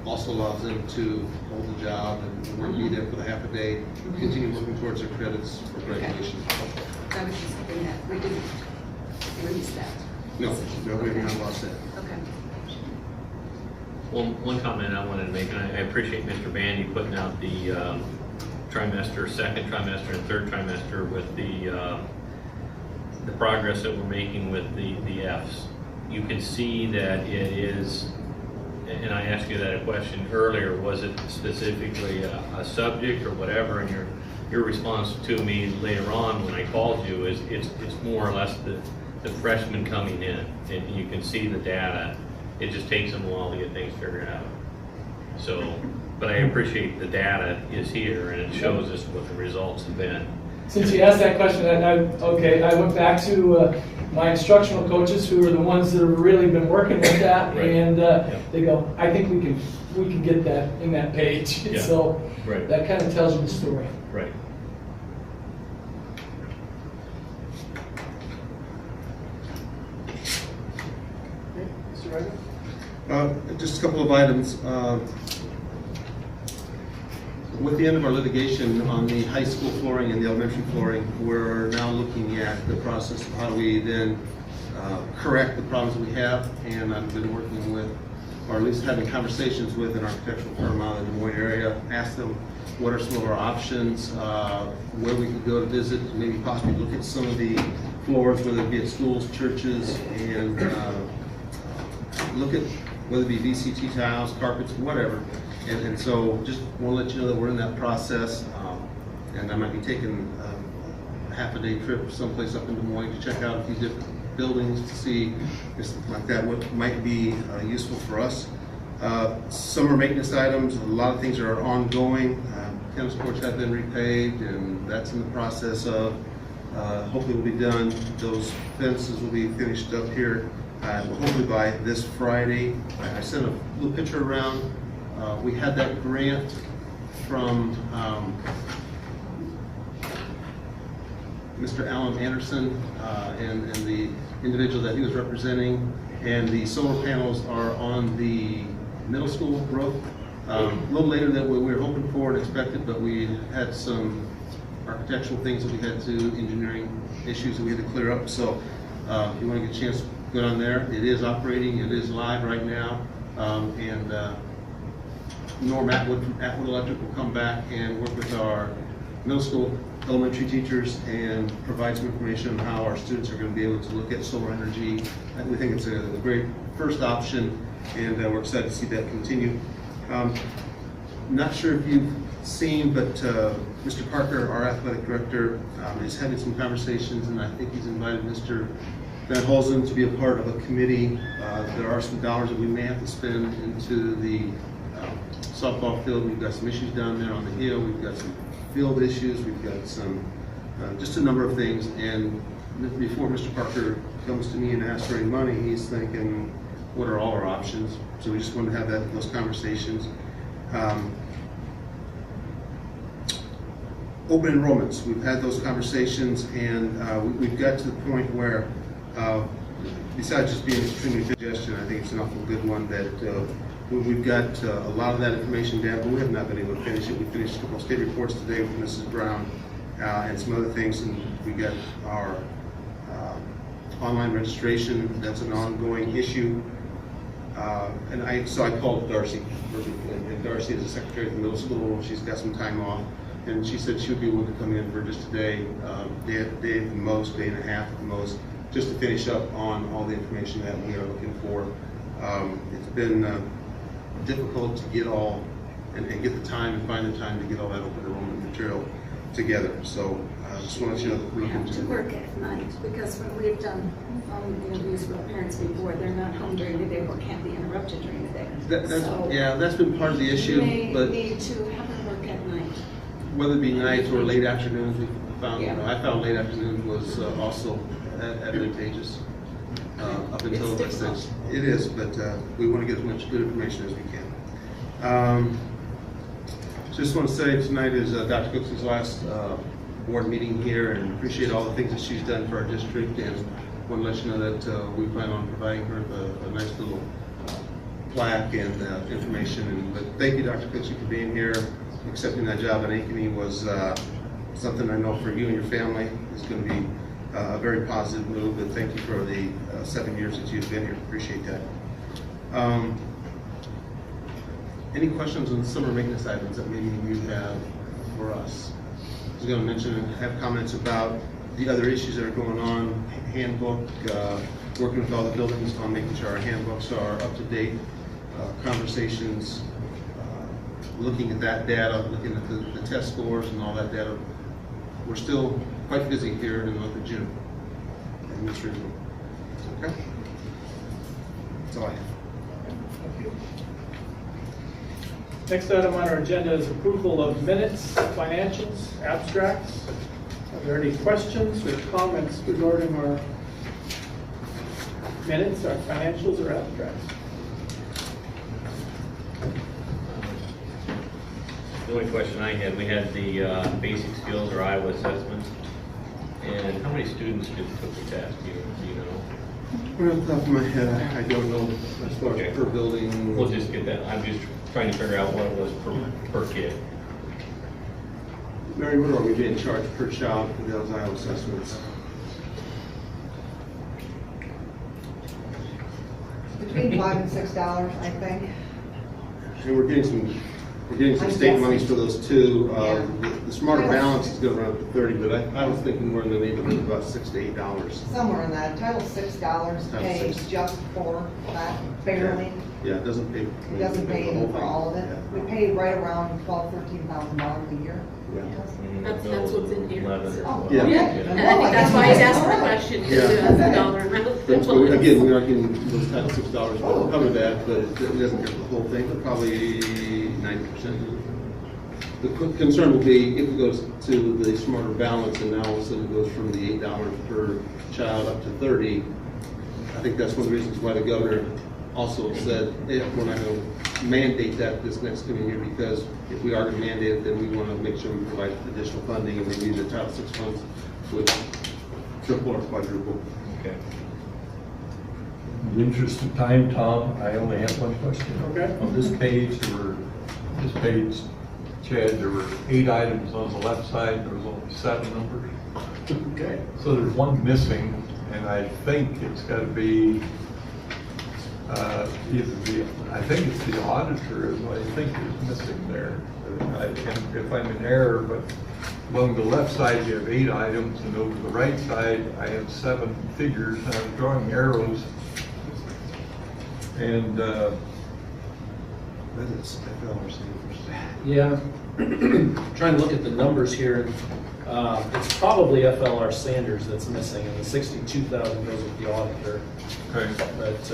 also allows them to hold a job and work, be there for the half a day, continue working towards their credits for graduation. I was just thinking that we didn't release that. No, we have not lost that. Okay. Well, one comment I wanted to make, and I appreciate Mr. Bandy putting out the trimester, second trimester, and third trimester with the progress that we're making with the Fs. You can see that it is, and I asked you that question earlier, was it specifically a subject or whatever, and your response to me later on when I called you is it's more or less the freshmen coming in, and you can see the data. It just takes them a while to get things figured out. So, but I appreciate the data is here and it shows us what the results have been. since you asked that question, I went back to my instructional coaches, who are the ones that have really been working with that, Right. and they go, I think we can get that in that page. Yeah. So Right. that kind of tells you the story. Right. Mr. Ryder? Just a couple of items. With the end of our litigation on the high school flooring and the elementary flooring, we're now looking at the process of how do we then correct the problems that we have. And I've been working with, or at least having conversations with an architectural firm out in the Des Moines area, ask them what are some of our options, where we could go to visit, maybe possibly look at some of the floors, whether it be at schools, churches, and look at whether it be VCT tiles, carpets, whatever. And so just want to let you know that we're in that process, and I might be taking a half-a-day trip someplace up in Des Moines to check out a few different buildings to see if something like that what might be useful for us. Summer maintenance items, a lot of things are ongoing. Tennis courts have been repaved, and that's in the process of hopefully will be done. Those fences will be finished up here hopefully by this Friday. I sent a little picture around. We had that grant from Mr. Alan Anderson and the individual that he was representing, and the solar panels are on the middle school roof. A little later than we were hoping for and expected, but we had some architectural things that we had to, engineering issues that we had to clear up. So if you want to get a chance, go down there. It is operating, it is live right now, and Norm Atwood from Atwood Electric will come back and work with our middle school, elementary teachers and provide some information on how our students are going to be able to look at solar energy. And we think it's a great first option, and we're excited to see that continue. Not sure if you've seen, but Mr. Parker, our athletic director, is having some conversations, and I think he's invited Mr. Van Holzen to be a part of a committee. There are some dollars that we may have to spend into the softball field. We've got some issues down there on the hill. We've got some field issues. We've got some, just a number of things. And before Mr. Parker comes to me and asks for any money, he's thinking, what are all our options? So we just want to have those conversations. open enrollments. We've had those conversations, and we've got to the point where, besides just being extremely suggestion, I think it's an awful good one that we've got a lot of that information down, but we have not been able to finish it. We finished a couple of state reports today with Mrs. Brown and some other things, and we got our online registration. That's an ongoing issue. So I called Darcy, and Darcy is the secretary of the middle school. She's got some time off, and she said she would be willing to come in for just a day at the most, day and a half at the most, just to finish up on all the information that we are looking for. It's been difficult to get all and get the time and find the time to get all that open enrollment material together. So I just want to let you know that We have to work at night because when we've done interviews with parents before, they're not home during the day or can't be interrupted during the day. That's been part of the issue. We But need to have them work at night. whether it be nights or late afternoons, we found, Yeah. I found late afternoon was also advantageous up until It's difficult. 6. It is, but we want to get as much good information as we can. Just want to say tonight is Dr. Cooks's last board meeting here, and appreciate all the things that she's done for our district, and want to let you know that we plan on providing her a nice little plaque and information. But thank you, Dr. Cooksey, for being here. Accepting that job in Ankeny was something I know for you and your family is going to be a very positive move, and thank you for the 7 years that you've been here. Appreciate that. Any questions on the summer maintenance items that maybe you have for us? I was going to mention and have comments about the other issues that are going on, handbook, working with all the buildings on making sure our handbooks are up to date, conversations, looking at that data, looking at the test scores and all that data. We're still quite busy here in the month of June in this region. Okay? That's all I have. Thank you. Next item on our agenda is approval of minutes, financials, abstracts. Are there any questions or comments regarding our minutes, our financials, or abstracts? The only question I had, we had the basic skills or Iowa assessment. And how many students took the test? Do you know? Right off the top of my head, I don't know as far as per building. We'll just get that. I'm just trying to figure out what it was per kid. Mary, what are we being charged per child for those Iowa assessments? Between $5 and $6, I think. And we're getting some state monies for those too. Yeah. The Smarter Balance is going to run up to 30, but I was thinking more in the neighborhood of about $6 to $8. Somewhere in that. Title $6 pays $6. just for that, barely. Yeah, it doesn't pay. It doesn't pay even for all of it. Yeah. We pay right around $13,000 a year. Yeah. That's what's in here. Oh, Yeah. Yeah, and I think that's why he's asked the question, Yeah. the dollar amount. But again, we are getting those Title $6 to cover that, but it doesn't cover the whole thing, but probably 90%. The concern will be if it goes to the Smarter Balance and now all of a sudden it goes from the $8 per child up to 30. I think that's one of the reasons why the governor also said, we're not going to mandate that this next coming year, because if we are going to mandate it, then we want to make sure we provide additional funding, and maybe the Title VI funds would triple or quadruple. Okay. In the interest of time, Tom, I only have one question. Okay. On this page, Chad, there were 8 items on the left side, there was only 7 numbers. Okay. So there's one missing, and I think it's got to be I think it's the auditor is what I think is missing there. If I'm in error, but along the left side you have 8 items, and over the right side I have 7 figures, and I'm drawing arrows. And That is FLRC. Yeah, trying to look at the numbers here. It's probably FLR Sanders that's missing, and the 62,000 goes with the auditor. okay. But,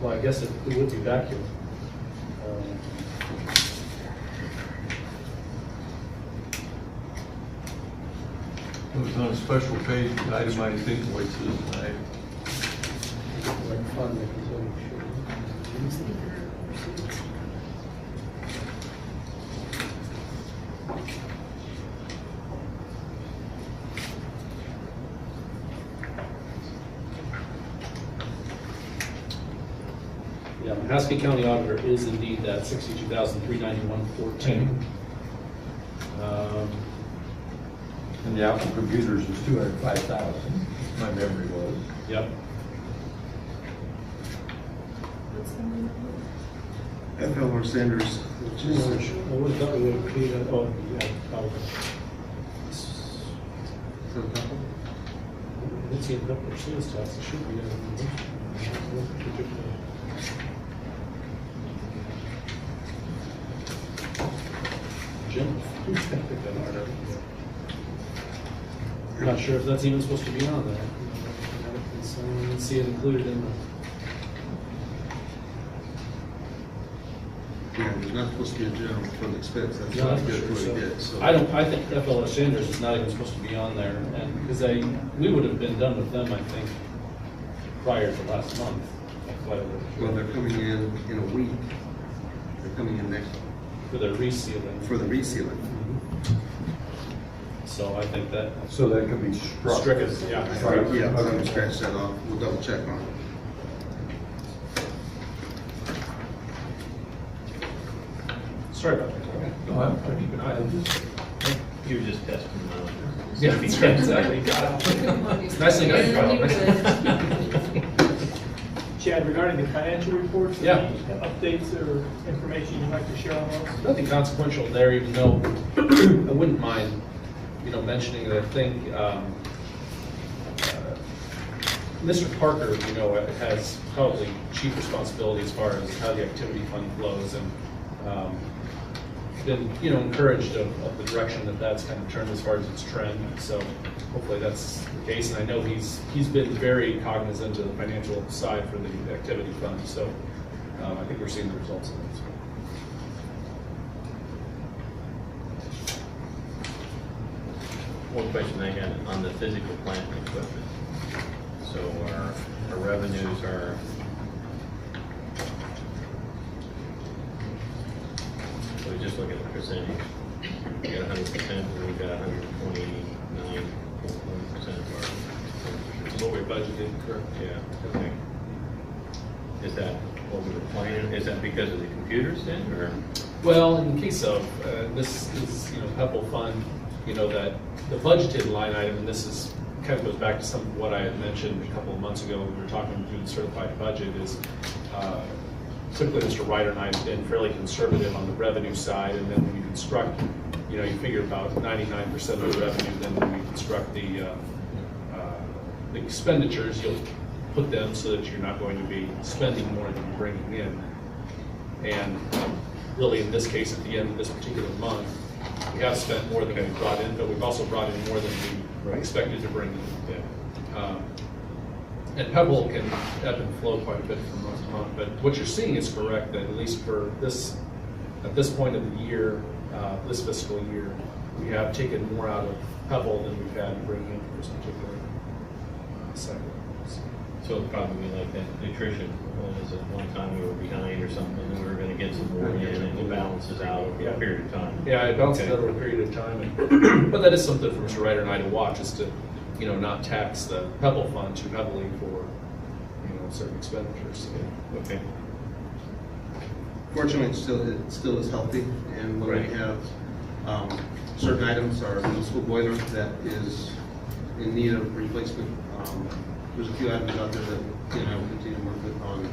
well, I guess it would be back here. It was on a special page, itemized invoices, and Like fund Haskell County Auditor is indeed that $62,391.14. And the Apple computers was 205,000, my memory was. Yep. FLR Sanders, which is, I would have thought we would have paid that, oh, yeah, probably. Let's see, a couple of sales tax, it should be. Jim? I'm not sure if that's even supposed to be on there. Let's see it included in the. yeah, there's not supposed to be a general fund expense, that's No, not I'm good sure what so. we get, so. I think FLS Sanders is not even supposed to be on there, and, because we would have been done with them, I think, prior to last month. Well, they're coming in a week. They're coming in next, For their resealing. for the resealing. So I think that. So that could be struck. Stricken, yeah. Right. Yeah, I'm gonna scratch that off, we'll double check on it. Sorry about that. No, I'm keeping an eye on this. You were just testing them out. Yeah, that's right, exactly. Got out. Nice thing I got. Chad, regarding the financial reports, Yeah. any updates or information you'd like to share on those? Nothing consequential there, even though I wouldn't mind, mentioning that I think Mr. Parker, has probably chief responsibility as far as how the activity fund flows, and been, encouraged of the direction that that's kind of turned as far as its trend. So hopefully that's the case, and I know he's been very cognizant of the financial side for the activity fund. So I think we're seeing the results of it. One question I had on the physical plant and equipment. So our revenues are, so we just look at the percentage. We got 100%, and we got 129.1% of our. What we budgeted, correct? Yeah, okay. Is that what we were planning? Is that because of the computers then, or? Well, in the case of, this is, Pebble Fund, that the budgeted line item, and this is, kind of goes back to some of what I had mentioned a couple of months ago when we were talking through the certified budget, is typically Mr. Ryder and I have been fairly conservative on the revenue side, and then when you construct, you figure about 99% of the revenue, then when you construct the expenditures, you'll put them so that you're not going to be spending more than you're bringing in. And really, in this case, at the end of this particular month, we have spent more than we brought in, but we've also brought in more than we expected to bring in. And Pebble can ebb and flow quite a bit from month to month, but what you're seeing is correct, that at least for this, at this point of the year, this fiscal year, we have taken more out of Pebble than we've had to bring in for this particular segment. So it'd probably be like that nutrition, was at one time we were behind or something, and we were gonna get some more in, and it balances out over a period of time. Yeah, it balances Okay. out over a period of time, and, but that is something for Mr. Ryder and I to watch, is to, not tax the Pebble Fund too heavily for, certain expenditures. Okay. Fortunately, it still is healthy, and when Right. we have certain items, our middle school boiler that is in need of replacement, there's a few items out there that, we'll continue to work with on,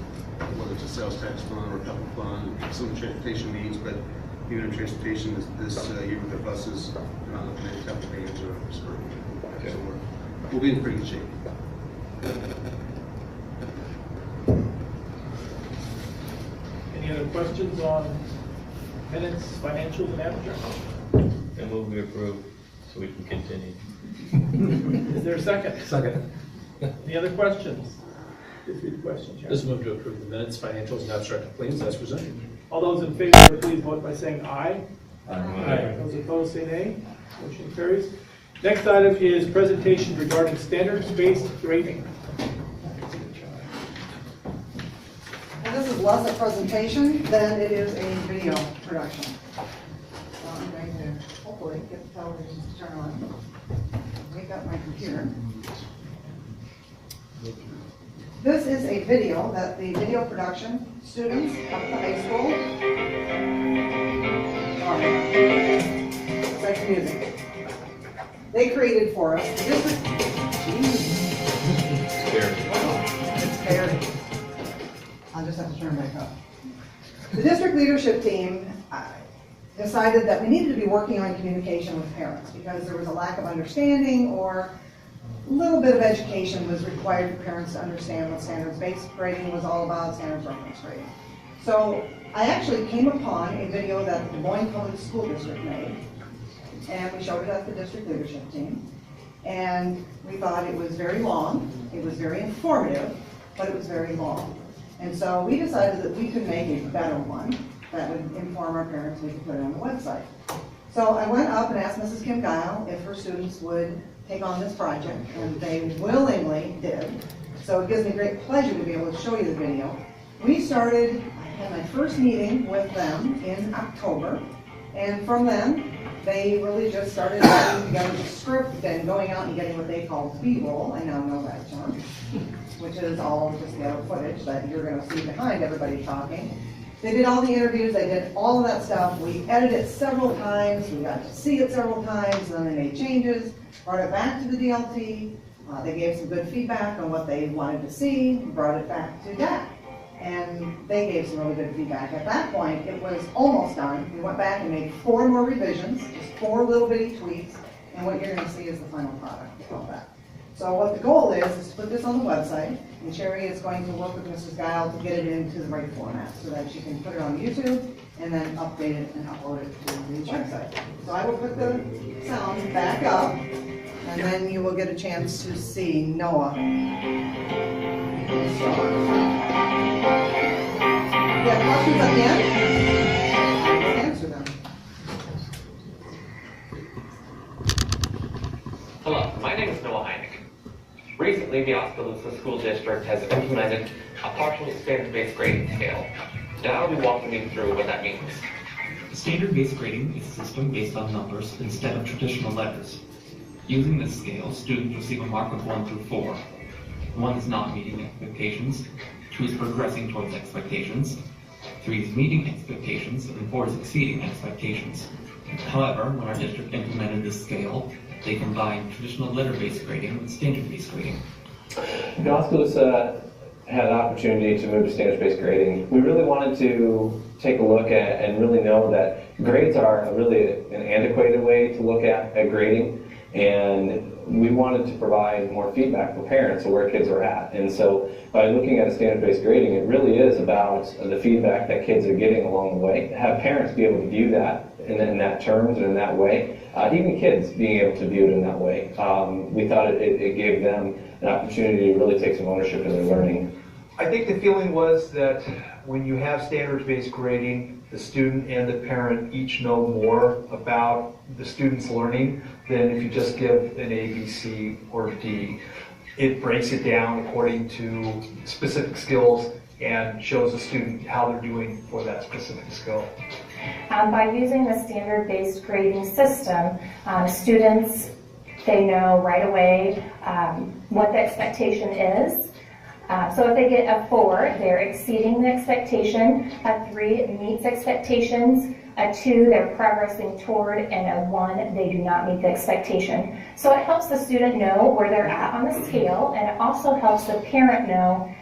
whether it's a sales tax fund or a couple fund, some transportation needs, but even in transportation this year with the buses, we're not looking at capital gains or spur. Okay. So we'll be in pretty good shape. Any other questions on minutes, financials, and abstracts? And move we approve, so we can continue. Is there a second? Second. Any other questions? Please read the question, Chad. Just move to approve the minutes, financials, and abstract claims as presented. All those in favor, please vote by saying aye. Aye. Those opposed, say nay. Motion carries. Next item is presentation regarding standards-based grading. And this is less a presentation than it is a video production. So I'm going to hopefully get the television to turn on. Wake up my computer. This is a video that the video production students up at the high school. It's like music. They created for us the district. It's fair. I'll just have to turn back up. The district leadership team decided that we needed to be working on communication with parents because there was a lack of understanding or a little bit of education was required for parents to understand what standards-based grading was all about, standards reference grading. So I actually came upon a video that the Des Moines Public School District made, and we showed it at the district leadership team. And we thought it was very long, it was very informative, but it was very long. And so we decided that we could make a better one that would inform our parents, we could put it on the website. So I went up and asked Mrs. Kim Guile if her students would take on this project, and they willingly did. So it gives me great pleasure to be able to show you the video. We started, I had my first meeting with them in October, and from then, they really just started putting together the script and going out and getting what they call B-roll, I now know that term, which is all just the other footage that you're gonna see behind everybody talking. They did all the interviews, they did all of that stuff. We edited it several times, we got to see it several times, and then they made changes, brought it back to the DLT. They gave some good feedback on what they wanted to see, brought it back to DAC. And they gave some really good feedback. At that point, it was almost done. We went back and made 4 more revisions, just 4 little bitty tweaks, and what you're gonna see is the final product of all that. So what the goal is to put this on the website, and Sherry is going to work with Mrs. Guile to get it into the right format so that she can put it on YouTube and then update it and upload it to the website. So I will put the sound back up, and then you will get a chance to see Noah. You have questions at the end? We'll answer them. Hello, my name is Noah Heineck. Recently, the Oskaloosa School District has implemented a partial standard-based grading scale. Now I'll be walking you through what that means. Standard-based grading is a system based on numbers instead of traditional letters. Using this scale, students receive a mark of 1 through 4. 1 is not meeting expectations, 2 is progressing towards expectations, 3 is meeting expectations, and 4 is exceeding expectations. However, when our district implemented this scale, they combined traditional letter-based grading with standard-based grading. Oskaloosa had an opportunity to move to standards-based grading. We really wanted to take a look at and really know that grades are really an antiquated way to look at grading, and we wanted to provide more feedback for parents of where kids are at. And so by looking at a standard-based grading, it really is about the feedback that kids are getting along the way. Have parents be able to view that in that terms and in that way. Even kids being able to view it in that way. We thought it gave them an opportunity to really take some ownership in their learning. I think the feeling was that when you have standards-based grading, the student and the parent each know more about the student's learning than if you just give an A, B, C, or D. It breaks it down according to specific skills and shows the student how they're doing for that specific skill. By using the standard-based grading system, students, they know right away what the expectation is. So if they get a 4, they're exceeding the expectation. A 3 meets expectations. A 2, they're progressing toward, and a 1, they do not meet the expectation. So it helps the student know where they're at on the scale, and it also helps the parent know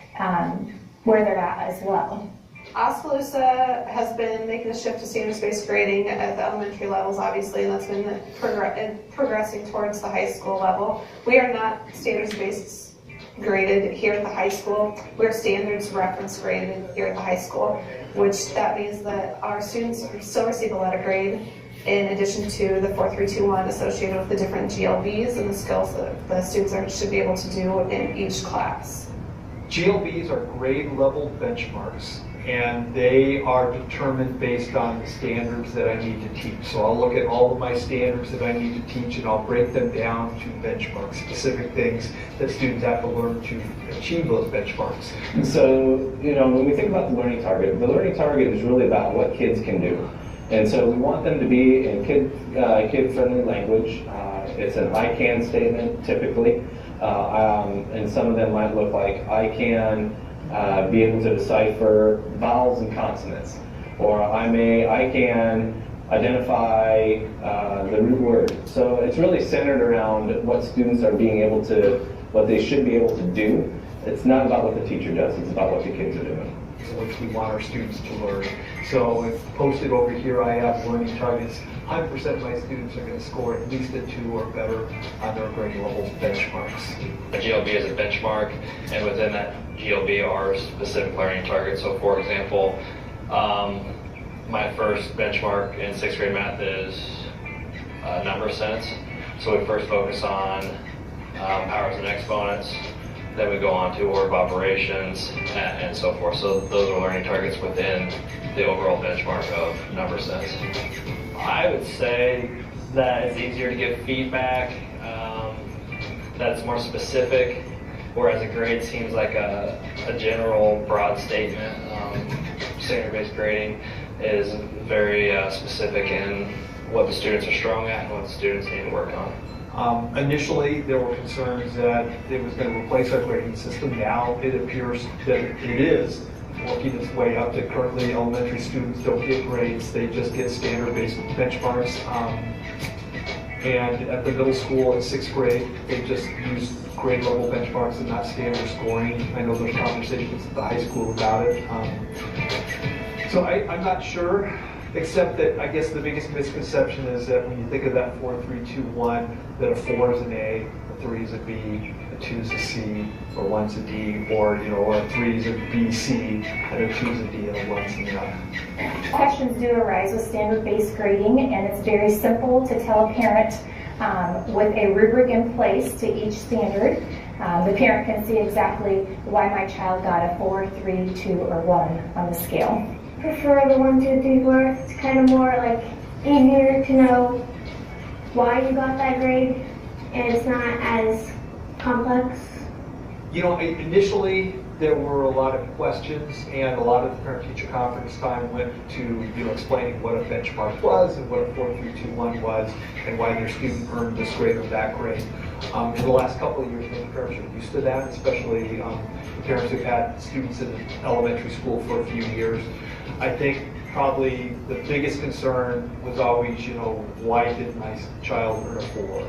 where they're at as well. Oskaloosa has been making a shift to standards-based grading at the elementary levels, obviously, and that's been progressing towards the high school level. We are not standards-based graded here at the high school. We're standards reference graded here at the high school, which that means that our students still receive a letter grade in addition to the 4-3-2-1 associated with the different GLBs and the skills that the students should be able to do in each class. GLBs are grade level benchmarks, and they are determined based on the standards that I need to teach. So I'll look at all of my standards that I need to teach, and I'll break them down to benchmarks, specific things that students have to learn to achieve those benchmarks. And so, when we think about the learning target is really about what kids can do. And so we want them to be in kid-friendly language. It's an I can statement, typically. And some of them might look like I can be able to decipher vowels and consonants, or I can identify the root word. So it's really centered around what students are being able to, what they should be able to do. It's not about what the teacher does, it's about what the kids are doing. Which we want our students to learn. So if posted over here, I have learning targets. 100% of my students are going to score at least a 2 or better on their grade level benchmarks. A GLB is a benchmark, and within that GLB are specific learning targets. So for example, my first benchmark in 6th grade math is number sense. So we first focus on powers and exponents, then we go on to order of operations and so forth. So those are learning targets within the overall benchmark of number sense. I would say that it's easier to give feedback that's more specific, whereas a grade seems like a general broad statement. Standard-based grading is very specific in what the students are strong at and what the students need to work on. Initially, there were concerns that it was going to replace our grading system. Now it appears that it is working its way up. That currently elementary students don't get grades, they just get standard-based benchmarks. And at the middle school in 6th grade, they just use grade level benchmarks and not standard scoring. I know there's conversations at the high school about it. So I'm not sure, except that I guess the biggest misconception is that when you think of that 4-3-2-1, that a 4 is an A, a 3 is a B, a 2 is a C, or 1's a D, or a 3 is a B, C, and a 2 is a D, and a 1's an F. Questions do arise with standard-based grading, and it's very simple to tell a parent with a rubric in place to each standard. The parent can see exactly why my child got a 4, 3, 2, or 1 on the scale. Prefer the 1, 2, 3, 4. It's kind of more like easier to know why you got that grade, and it's not as complex. Initially there were a lot of questions, and a lot of the parent-teacher conference time went to explaining what a benchmark was and what a 4-3-2-1 was, and why their student earned this grade or that grade. In the last couple of years, many parents are used to that, especially parents who've had students in elementary school for a few years. I think probably the biggest concern was always, why didn't my child earn a 4?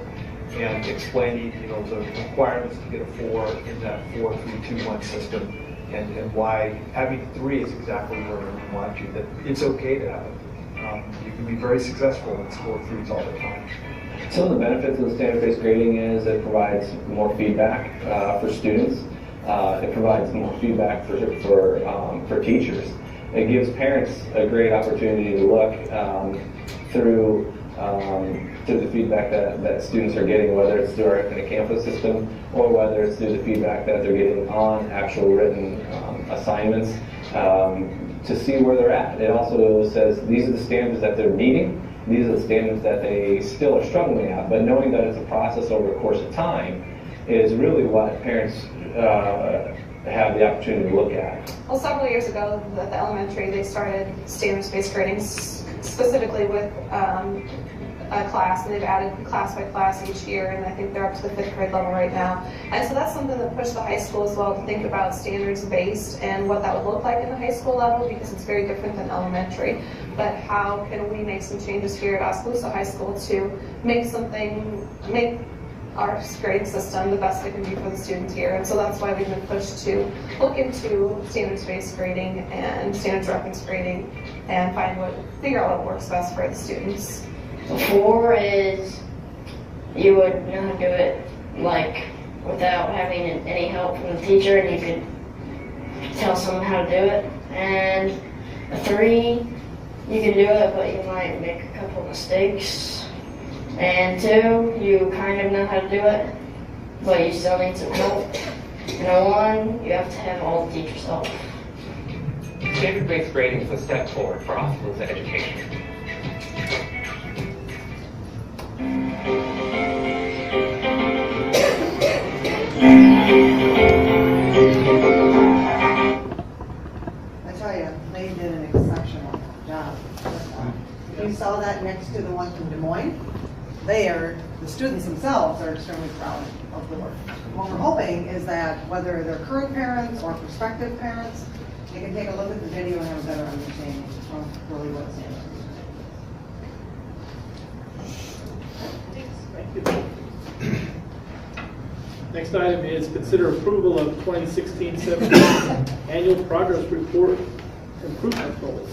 And explaining, the requirements to get a 4 in that 4-3-2-1 system, and why having 3 is exactly where we want you. That it's okay to have it. You can be very successful and score 3s all the time. Some of the benefits of the standard-based grading is it provides more feedback for students. It provides more feedback for teachers. It gives parents a great opportunity to look through the feedback that students are getting, whether it's through our Infinite Campus system or whether it's through the feedback that they're getting on actual written assignments, to see where they're at. It also says these are the standards that they're meeting, these are the standards that they still are struggling at, but knowing that it's a process over a course of time is really what parents have the opportunity to look at. Well, several years ago at the elementary, they started standards-based grading specifically with a class, and they've added class by class each year, and I think they're up to the 5th grade level right now. And so that's something that pushed the high school as well to think about standards-based and what that would look like in the high school level, because it's very different than elementary. But how can we make some changes here at Oskaloosa High School to make our grading system the best it can be for the students here? And so that's why we've been pushed to look into standards-based grading and standards reference grading and figure out what works best for the students. 4 is you would know how to do it without having any help from the teacher, and you could tell someone how to do it. And a 3, you can do it, but you might make a couple mistakes. And 2, you kind of know how to do it, but you still need some help. And a 1, you have to have all the teachers' help. Standard-based grading is a step forward for Oskaloosa education. I tell you, they did an exceptional job. You saw that next to the one from Des Moines. They are the the students themselves are extremely proud of the work. What we're hoping is that whether they're current parents or prospective parents, they can take a look at the video and have a better understanding of really what's in it. Thank you. Next item is consider approval of 2016-17 annual progress report improvement goals.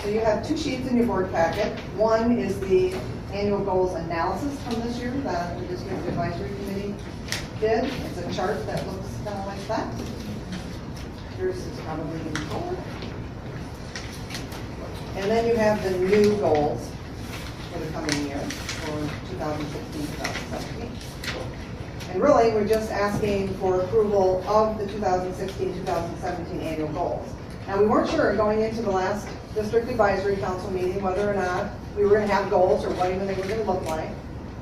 So you have two sheets in your board packet. One is the annual goals analysis from this year that the district advisory committee did. It's a chart that looks kind of like that. Yours is probably in color. And then you have the new goals for the coming year for 2016-2017. And really, we're just asking for approval of the 2016-2017 annual goals. Now, we weren't sure going into the last district advisory council meeting whether or not we were going to have goals or what even they were going to look like,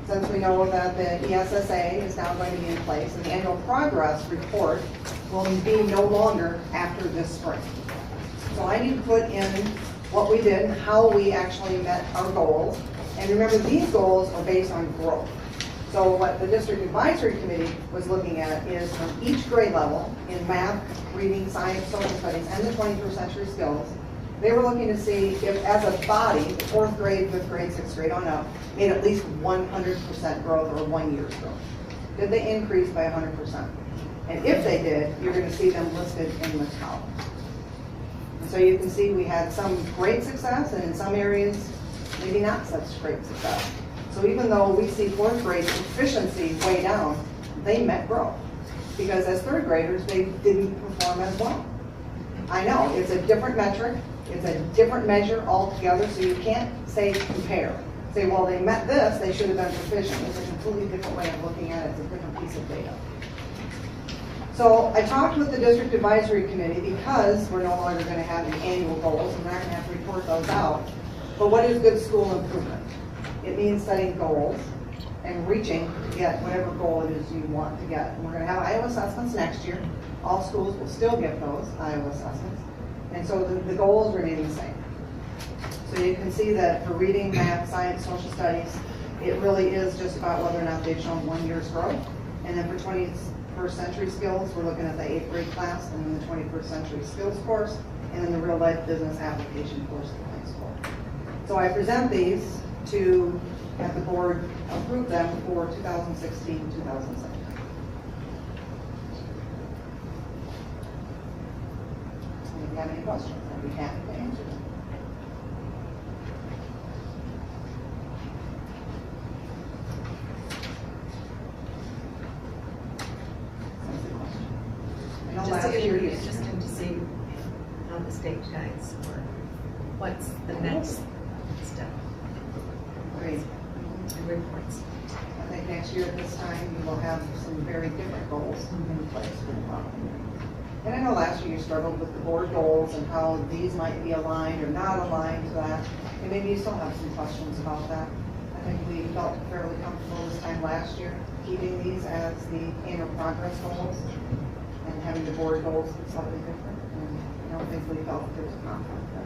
since we know that the ESSA is now going to be in place and the annual progress report will be no longer after this spring. So I need to put in what we did, how we actually met our goals. And remember, these goals are based on growth. So what the district advisory committee was looking at is from each grade level in math, reading, science, social studies, and the 21st century skills, they were looking to see if as a body, the 4th grade, 5th grade, 6th grade on up, made at least 100% growth or 1 year's growth. Did they increase by 100%? And if they did, you're going to see them listed in the column. And so you can see we had some great success, and in some areas, maybe not such great success. So even though we see 4th grade proficiency way down, they met growth. Because as 3rd graders, they didn't perform as well. I know, it's a different metric, it's a different measure altogether, so you can't say compare. Say, well, they met this, they should have been proficient. It's a completely different way of looking at it, it's a different piece of data. So I talked with the district advisory committee because we're no longer going to have the annual goals and we're not going to have to report those out. But what is good school improvement? It means setting goals and reaching to get whatever goal it is you want to get. And we're going to have Iowa assessments next year. All schools will still get those Iowa assessments. And so the goals remain the same. So you can see that for reading, math, science, social studies, it really is just about whether or not they've shown 1 year's growth. And then for 21st century skills, we're looking at the 8th grade class and then the 21st century skills course and then the real life business application course in high school. So I present these to have the board approve them for 2016-2017. If you have any questions, I'd be happy to answer them. I know last year It'd be you- interesting to see how the state guides or what's the next step. Great. And reports. I think next year at this time, we will have some very different goals in place for the problem. And I know last year you struggled with the board goals and how these might be aligned or not aligned to that. And maybe you still have some questions about that. I think we felt fairly comfortable this time last year, keeping these as the annual progress goals and having the board goals slightly different. And I don't think we felt that there was a conflict there.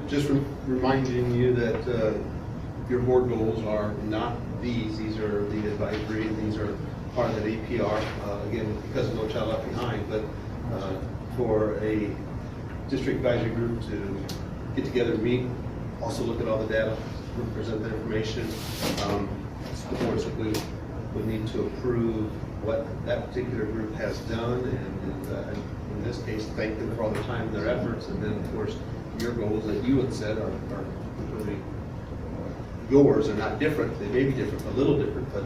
Just reminding you that your board goals are not these are the advisory, these are part of that APR, again, because of No Child Left Behind, but for a district advisory group to get together, meet, also look at all the data, present the information. The board simply would need to approve what that particular group has done, and in this case, thank them for all their time and their efforts, and then, of course, your goals that you had said are completely yours, are not different. They may be different, a little different, but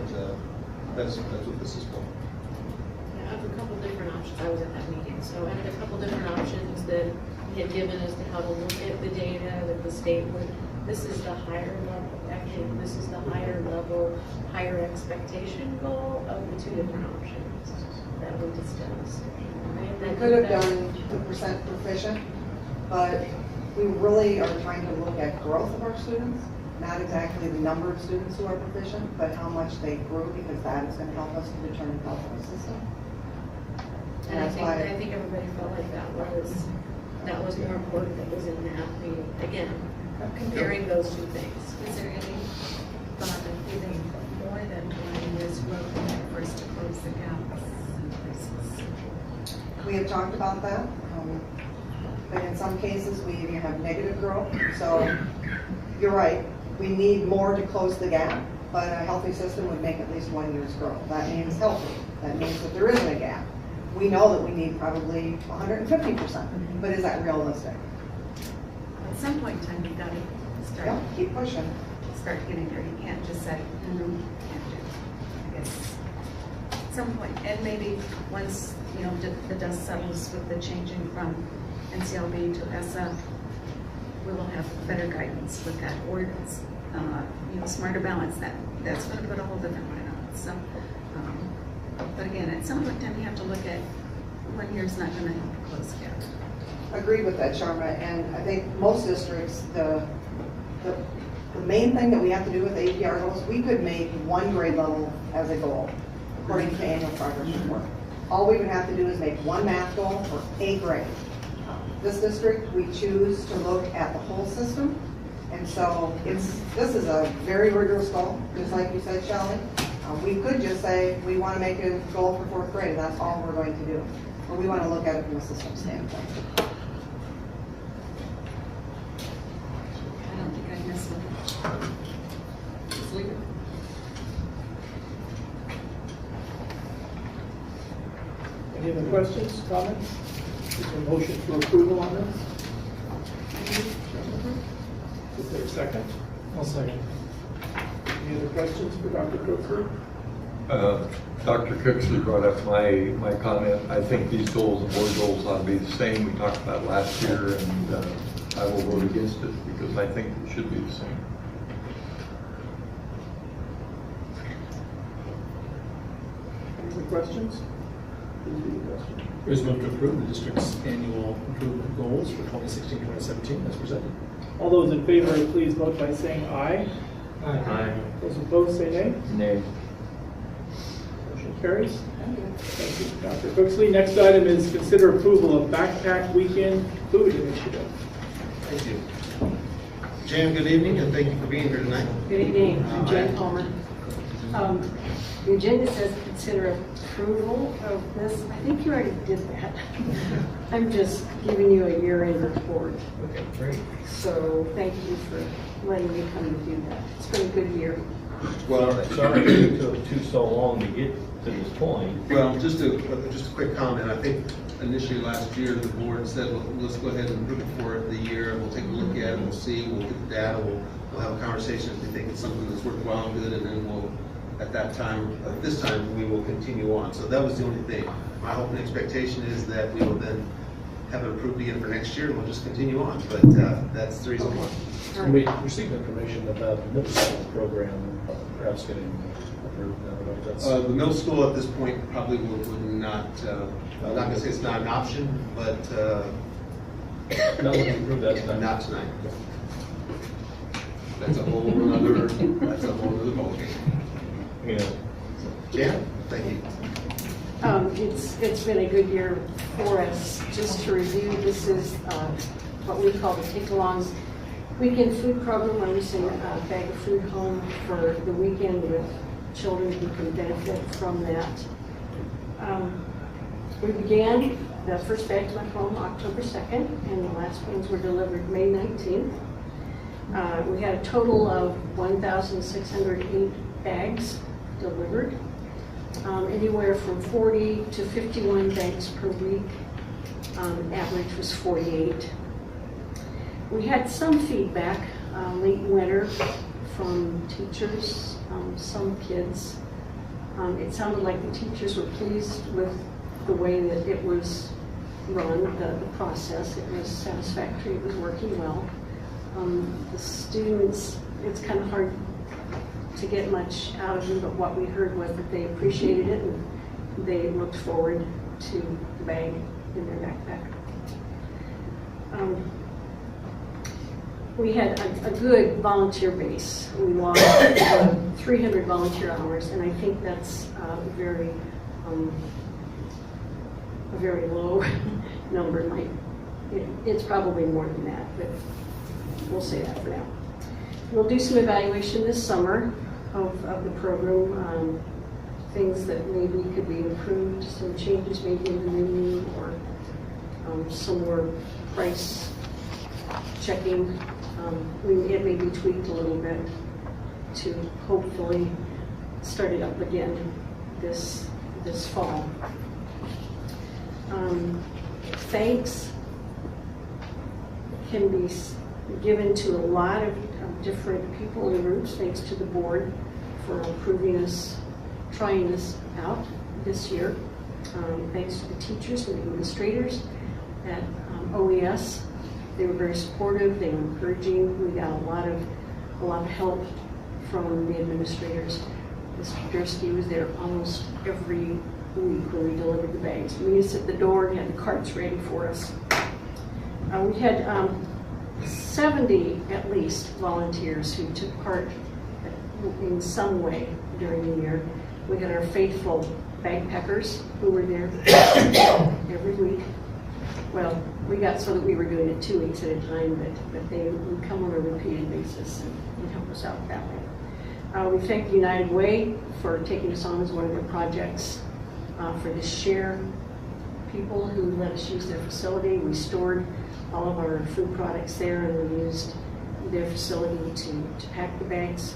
that's what this is for. Yeah, I have a couple different options. I was at that meeting, so I had a couple different options that he had given us to how to look at the data that the state would. This is the higher level. Actually, this is the higher level, higher expectation goal of the two different options. that we discussed. We could have done the percent proficient, but we really are trying to look at growth of our students, not exactly the number of students who are proficient, but how much they grew, because that is going to help us to determine the health of the system. And I think everybody felt like that was more important that was in that meeting. Again, comparing those two things. Is there any thought of giving more than 1 year's growth for us to close the gaps in places? We have talked about that, but in some cases, we even have negative growth. So you're right, we need more to close the gap, but a healthy system would make at least 1 year's growth. That means healthy. That means that there isn't a gap. We know that we need probably 150%, but is that realistic? At some point in time, you've got to start. Yeah, keep pushing. Start getting there. You can't just say, can't do it. I guess at some point, and maybe once, you know, the dust settles with the changing from NCLB to ESSA, we will have better guidance with that ordinance. You know, smarter balance, that's going to put a whole different light on it. So, but again, at some point in time, you have to look at 1 year's not going to help close the gap. Agree with that, Sharma, and I think most districts, the main thing that we have to do with APR goals, we could make 1 grade level as a goal, according to annual progress report. All we would have to do is make 1 math goal for 8th grade. This district, we choose to look at the whole system, and so this is a very rigorous goal, just like you said, Shelley. We could just say we want to make a goal for 4th grade, and that's all we're going to do. But we want to look at it from a system standpoint. I don't think I missed one. Just leave it. Any other questions, comments? Is there a motion for approval on this? Is there a second? I'll second. Any other questions for Dr. Cooksley? Dr. Cooksley brought up my comment. I think these goals and board goals ought to be the same. We talked about it last year, and I will vote against it because I think it should be the same. Any other questions? Please read the question. It was moved to approve the district's annual improvement goals for 2016-2017 as presented. All those in favor, please vote by saying aye. Aye. Those opposed, say nay. Nay. Motion carries. Thank you, Dr. Cooksley. Next item is consider approval of backpack weekend food initiative. Thank you. Jan, good evening, and thank you for being here tonight. Good evening, I'm Jan Palmer. The agenda says consider approval of this. I think you already did that. I'm just giving you a year-end report. Okay, great. So thank you for letting me come and do that. It's been a good year. Well, Sorry it took so long to get to this point. Well, just a quick comment. I think initially last year, the board said, well, let's go ahead and approve it for the year, and we'll take a look at it, we'll see, we'll get the data, we'll have a conversation if we think it's something that's worthwhile and good, and then we'll, at this time, we will continue on. So that was the only thing. My hope and expectation is that we will then have it approved again for next year, and we'll just continue on, but that's the reason why. We received information about the middle school program perhaps getting approved. I don't know if that's. The middle school at this point probably would not, I'm not gonna say it's not an option, but Not looking to approve that tonight. not tonight. That's a whole other ballgame. Yeah. Jan, thank you. It's been a good year for us. Just to review, this is what we call the Take-Alongs Weekend Food Program, where we send a bag of food home for the weekend with children who can benefit from that. We began, the first bags went home October 2nd, and the last ones were delivered May 19th. We had a total of 1,608 bags delivered. Anywhere from 40 to 51 bags per week. Average was 48. We had some feedback late winter from teachers, some kids. It sounded like the teachers were pleased with the way that it was run, the process. It was satisfactory, it was working well. The students, it's kind of hard to get much out of them, but what we heard was that they appreciated it, and they looked forward to the bag in their backpack. We had a good volunteer base. We lost 300 volunteer hours, and I think that's a very low number. It's probably more than that, but we'll say that for now. We'll do some evaluation this summer of the program, things that maybe could be improved, some changes maybe in the menu, or some more price checking. It may be tweaked a little bit to hopefully start it up again this fall. Thanks can be given to a lot of different people and groups. Thanks to the board for approving us, trying this out this year. Thanks to the teachers and the administrators at OES. They were very supportive, they were encouraging. We got a lot of help from the administrators. Mr. Dursky was there almost every week when we delivered the bags. We used to sit at the door and had the carts ready for us. We had 70 at least volunteers who took part in some way during the year. We had our faithful bagpackers who were there every week. Well, we got so that we were doing it 2 weeks at a time, but they would come on a repeated basis and help us out that way. We thank United Way for taking us on as one of their projects for the SHARE people who let us use their facility. We stored all of our food products there, and we used their facility to pack the bags.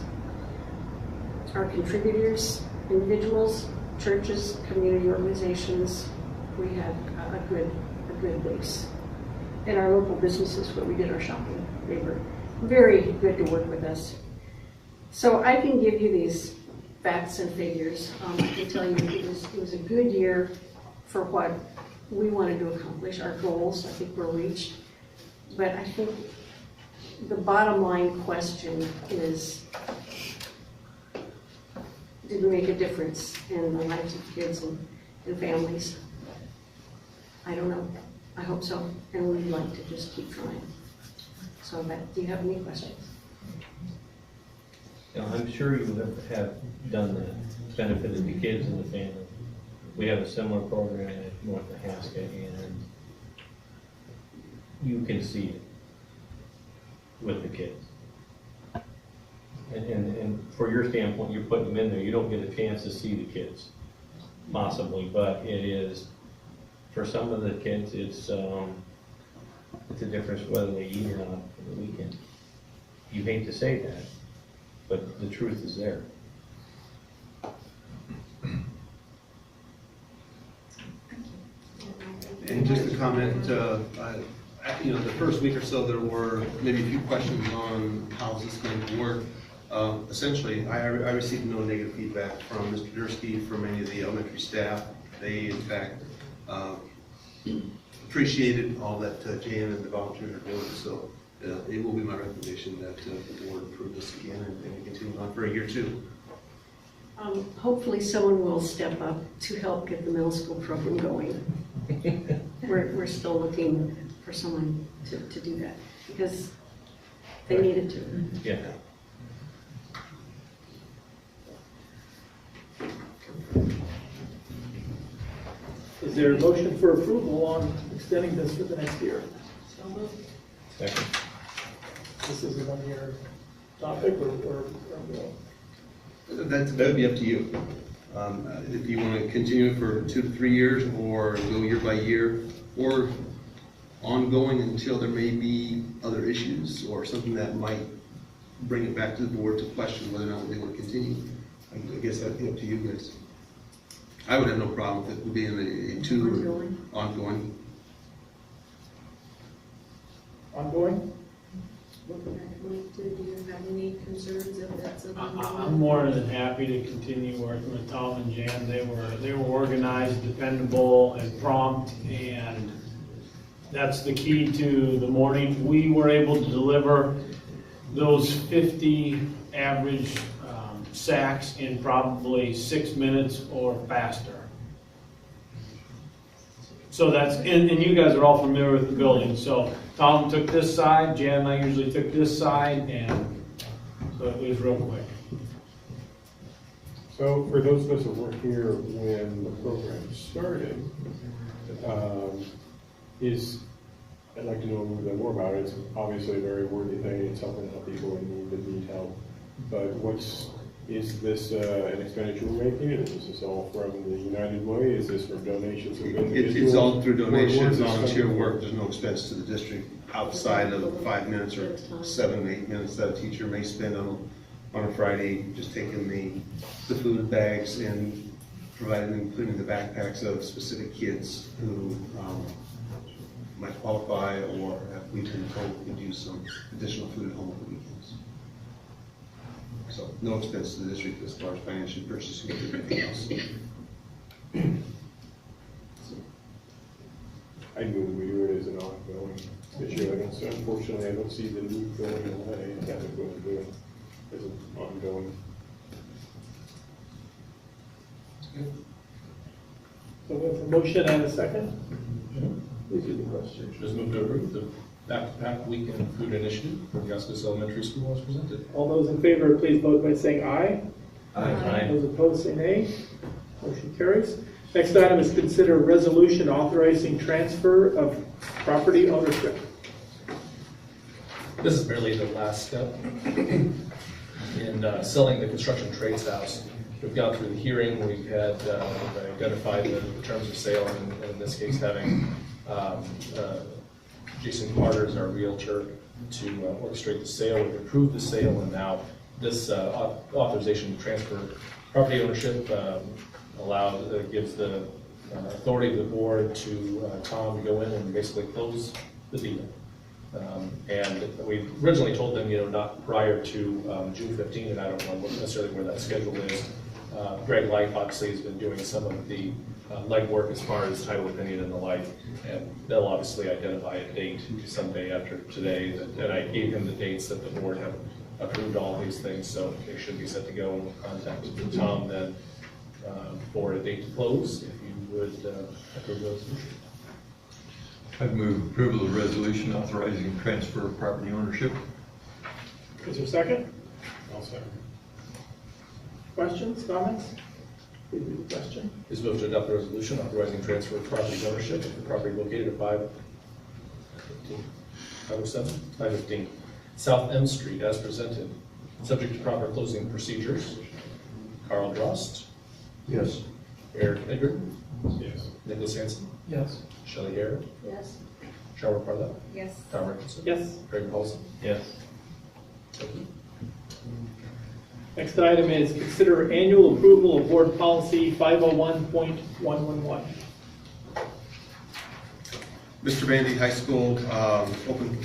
Our contributors, individuals, churches, community organizations, we had a good base. And our local businesses where we did our shopping, they were very good to work with us. So I can give you these facts and figures. I can tell you it was a good year for what we wanted to accomplish. Our goals, I think, were reached. But I think the bottom line question is, did we make a difference in the lives of kids and families? I don't know. I hope so. And we'd like to just keep trying. So, Beth, do you have any questions? I'm sure you have done that, benefited the kids and the family. We have a similar program at North Mahaska, and you can see it with the kids. And for your standpoint, you're putting them in there, you don't get a chance to see the kids, possibly, but it is, for some of the kids, it's a difference whether they eat or not for the weekend. You hate to say that, but the truth is there. And just to comment, the first week or so, there were maybe a few questions on how is this going to work. Essentially, I received no negative feedback from Mr. Dursky, from any of the elementary staff. They, in fact, appreciated all that Jan and the volunteers are doing. So it will be my recommendation that the board approve this again and continue on for a year too. Hopefully someone will step up to help get the middle school program going. We're still looking for someone to do that because they needed to. Yeah. Is there a motion for approval on extending this for the next year? So moved. Second. This is a one-year topic or That would be up to you. If you want to continue it for 2 to 3 years, or go year by year, or ongoing until there may be other issues or something that might bring it back to the board to question whether or not they want to continue. I guess that'd be up to you guys. I would have no problem with it being a 2 ongoing. Ongoing? Do you have any concerns if that's something? I'm more than happy to continue working with Tom and Jan. They were organized, dependable, and prompt, and that's the key to the morning. We were able to deliver those 50 average sacks in probably 6 minutes or faster. So that's, and you guys are all familiar with the building, so Tom took this side, Jan and I usually took this side, and so it was real quick. So for those of us that weren't here when the program started, I'd like to know a little bit more about it. It's obviously a very worthy thing. It's helping out people that need help. But is this an expenditure we're making? Is this all from the United Way? Is this from donations of individuals? It's all through donations, Where is this volunteer coming work. There's no expense to the district outside of 5 minutes or 7, 8 minutes that a teacher may spend on a Friday, just taking the food bags and providing them, including the backpacks of specific kids who might qualify, or we've been told could use some additional food at home on the weekends. So no expense to the district as far as financial purchasing or anything else. I move we do it as an ongoing issue. Unfortunately, I don't see the need going away. I haven't going to do it as an ongoing. So we have a motion and a second. Please do the question. Just move to approve the back-to-back weekend food initiative for the Oskaloosa Elementary School as presented. All those in favor, please vote by saying aye. Aye. Those opposed, say nay. Motion carries. Next item is consider resolution authorizing transfer of property ownership. This is merely the last step in selling the construction trades house. We've gone through the hearing, we've had identified the terms of sale, and in this case having Jason Carter as our realtor to orchestrate the sale. We've approved the sale, and now this authorization to transfer property ownership gives the authority of the board to Tom to go in and basically close the deal. And we originally told them, not prior to June 15, and I don't know necessarily where that schedule is. Greg Life obviously has been doing some of the legwork as far as title opinion and the like, and they'll obviously identify a date someday after today. And I gave him the dates that the board have approved all these things, so they should be set to go. And we'll contact Tom then for a date to close, if you would approve the resolution. I'd move approval of the resolution authorizing transfer of property ownership. Is there a second? I'll second. Questions, comments? Please read the question. Is moved to adopt the resolution authorizing transfer of property ownership of the property located at 515 South M Street as presented, subject to proper closing procedures. Carl Drost. Yes. Eric Edgar. Yes. Nicholas Hansen. Yes. Shelley Harrod. Yes. Cheryl Parlet. Yes. Tom Richardson. Yes. Craig Paulson. Yes. Thank you. Next item is consider annual approval of board policy 501.111. Mr. Bandy High School,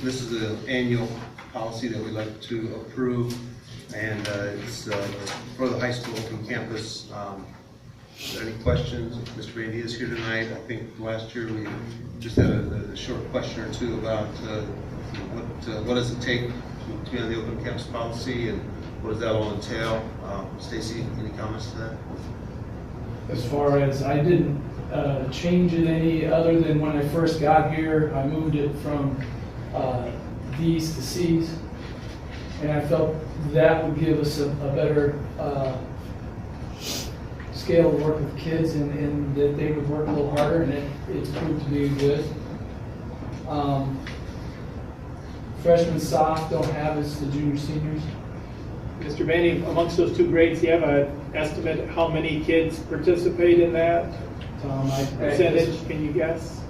this is an annual policy that we'd like to approve, and it's for the high school open campus. Are there any questions? Mr. Bandy is here tonight. I think last year we just had a short question or two about what does it take to be on the open campus policy, and what does that all entail? Stacy, any comments to that? As far as, I didn't change it any other than when I first got here, I moved it from D's to C's, and I felt that would give us a better scale of work with kids, and that they would work a little harder, and it's proved to be good. Freshmen, soft don't have as the junior, seniors. Mr. Bandy, amongst those two grades, do you have an estimate how many kids participate in that? Percentage, can you guess?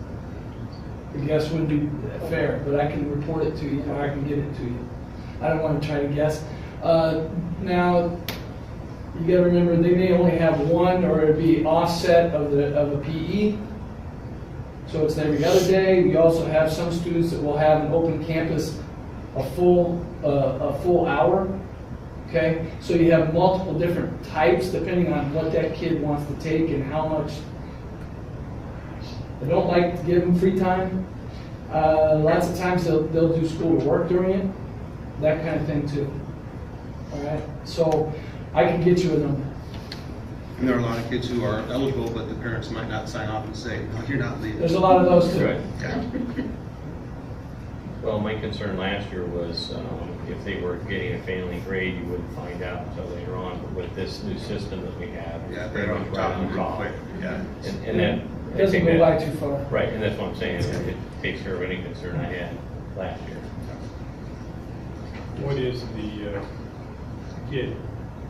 The guess wouldn't be fair, but I can report it to you, or I can get it to you. I don't want to try to guess. Now, you gotta remember, they may only have one, or it'd be offset of a PE. So it's every other day. We also have some students that will have an open campus a full hour. Okay, so you have multiple different types depending on what that kid wants to take and how much. I don't like to give them free time. Lots of times they'll do school or work during it, that kind of thing too. All right, so I can get you a number. And there are a lot of kids who are eligible, but the parents might not sign off and say, no, you're not leaving. There's a lot of those too. Right. Yeah. Well, my concern last year was if they were getting a failing grade, you wouldn't find out until later on. But with this new system that we have, Yeah, it's they're pretty on much top right on real top. quick. Yeah. And that. It doesn't go by too far. Right, and that's what I'm saying. It takes care of any concern I had last year. What is the kid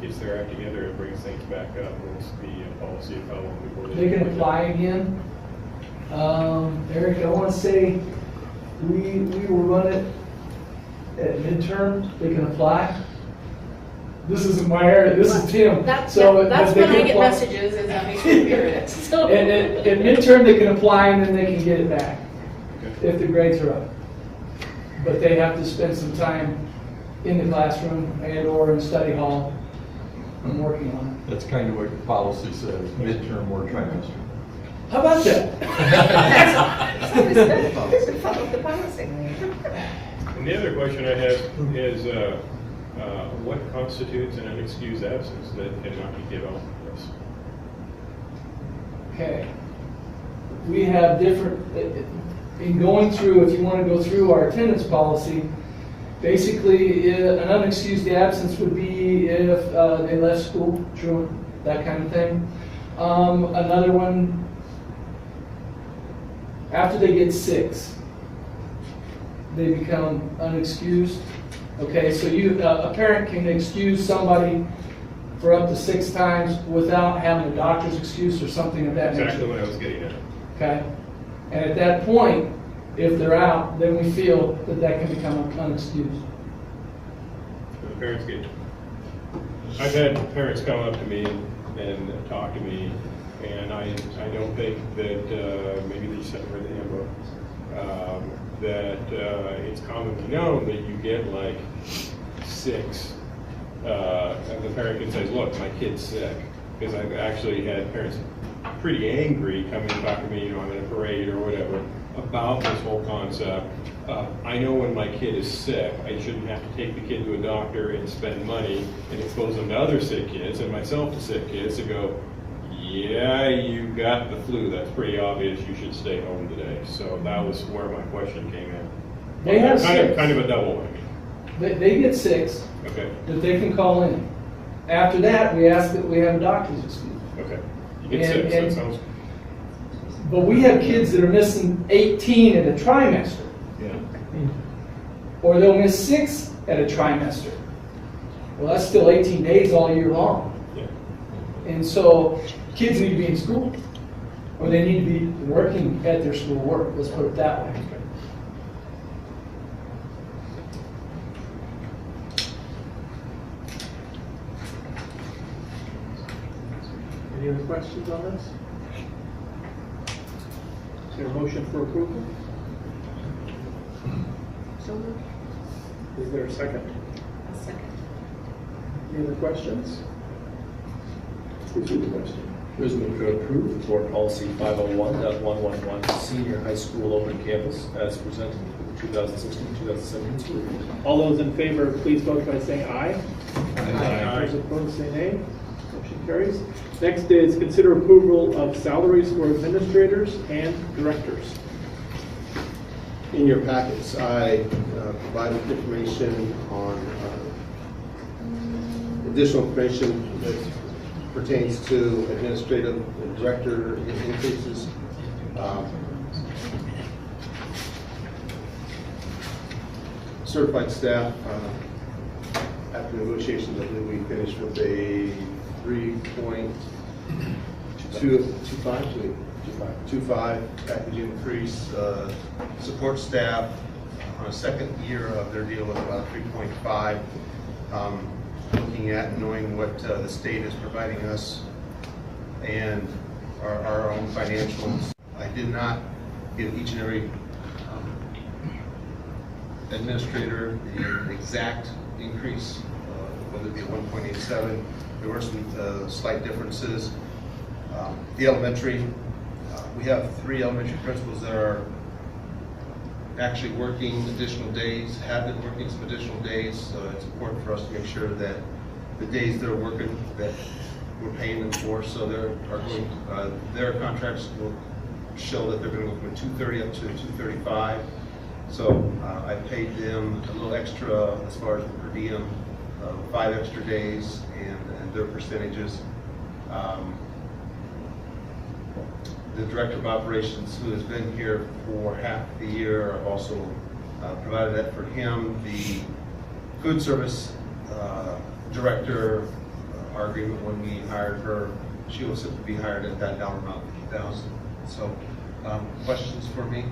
gets their act together and brings things back up? What's the policy of how long before They can apply again. Eric, I want to say we will run it at midterm. They can apply. This isn't my area. This is Tim. That's So when they I can get apply. messages is that makes me curious. So. And at midterm, they can apply and then they can get it back if the grades are up. But they have to spend some time in the classroom and or in study hall and working on it. That's kind of what your policy says, midterm or trimester. How about that? Follow the policy. And the other question I have is, what constitutes an unexcused absence that cannot be given off for us? Okay. We have different, in going through, if you want to go through our attendance policy, basically an unexcused absence would be if they left school, truant, that kind of thing. Another one, after they get 6, they become unexcused. Okay, so a parent can excuse somebody for up to 6 times without having a doctor's excuse or something of that nature. Exactly what I was getting at. Okay? And at that point, if they're out, then we feel that that can become unexcused. The parents get, I've had parents come up to me and talk to me, and I don't think that, maybe they just haven't read the handbook, that it's commonly known that you get like 6, and the parent can say, look, my kid's sick. Because I've actually had parents pretty angry come and talk to me, I'm in a parade or whatever, about this whole concept. I know when my kid is sick, I shouldn't have to take the kid to a doctor and spend money and expose them to other sick kids and myself to sick kids to go, yeah, you got the flu. That's pretty obvious. You should stay home today. So that was where my question came in. They have 6. Kind of a double whammy. They get 6 Okay. that they can call in. After that, we ask that we have a doctor's excuse. Okay. You get 6. That sounds. But we have kids that are missing 18 at a trimester. Yeah. Or they'll miss 6 at a trimester. Well, that's still 18 days all year long. Yeah. And so kids need to be in school, or they need to be working at their school work. Let's put it that way. Any other questions on this? Is there a motion for approval? So moved. Is there a second? A second. Any other questions? Please read the question. Here's move to approve board policy 501.111 senior high school open campus as presented for the 2016-2017 school year. All those in favor, please vote by saying aye. Aye. Those opposed, say nay. Motion carries. Next is consider approval of salaries for administrators and directors. In your packets, I provided information on additional information that pertains to administrative and director increases. Certified staff, after negotiations, I believe we finished with a 3.25 package increase. Support staff on a second year of their deal with about 3.5. Looking at knowing what the state is providing us and our own financials. I did not give each and every administrator the exact increase, whether it be 1.87. There were some slight differences. The elementary, we have 3 elementary principals that are actually working additional days, have been working some additional days. So it's important for us to make sure that the days they're working, that we're paying them for, so their contracts will show that they're going to go from a 230 up to a 235. So I paid them a little extra as far as the per diem, 5 extra days and their percentages. The Director of Operations, who has been here for half the year, I've also provided that for him. The Food Service Director, our agreement when we hired her, she will simply be hired at that dollar amount, $50,000. So, questions for me?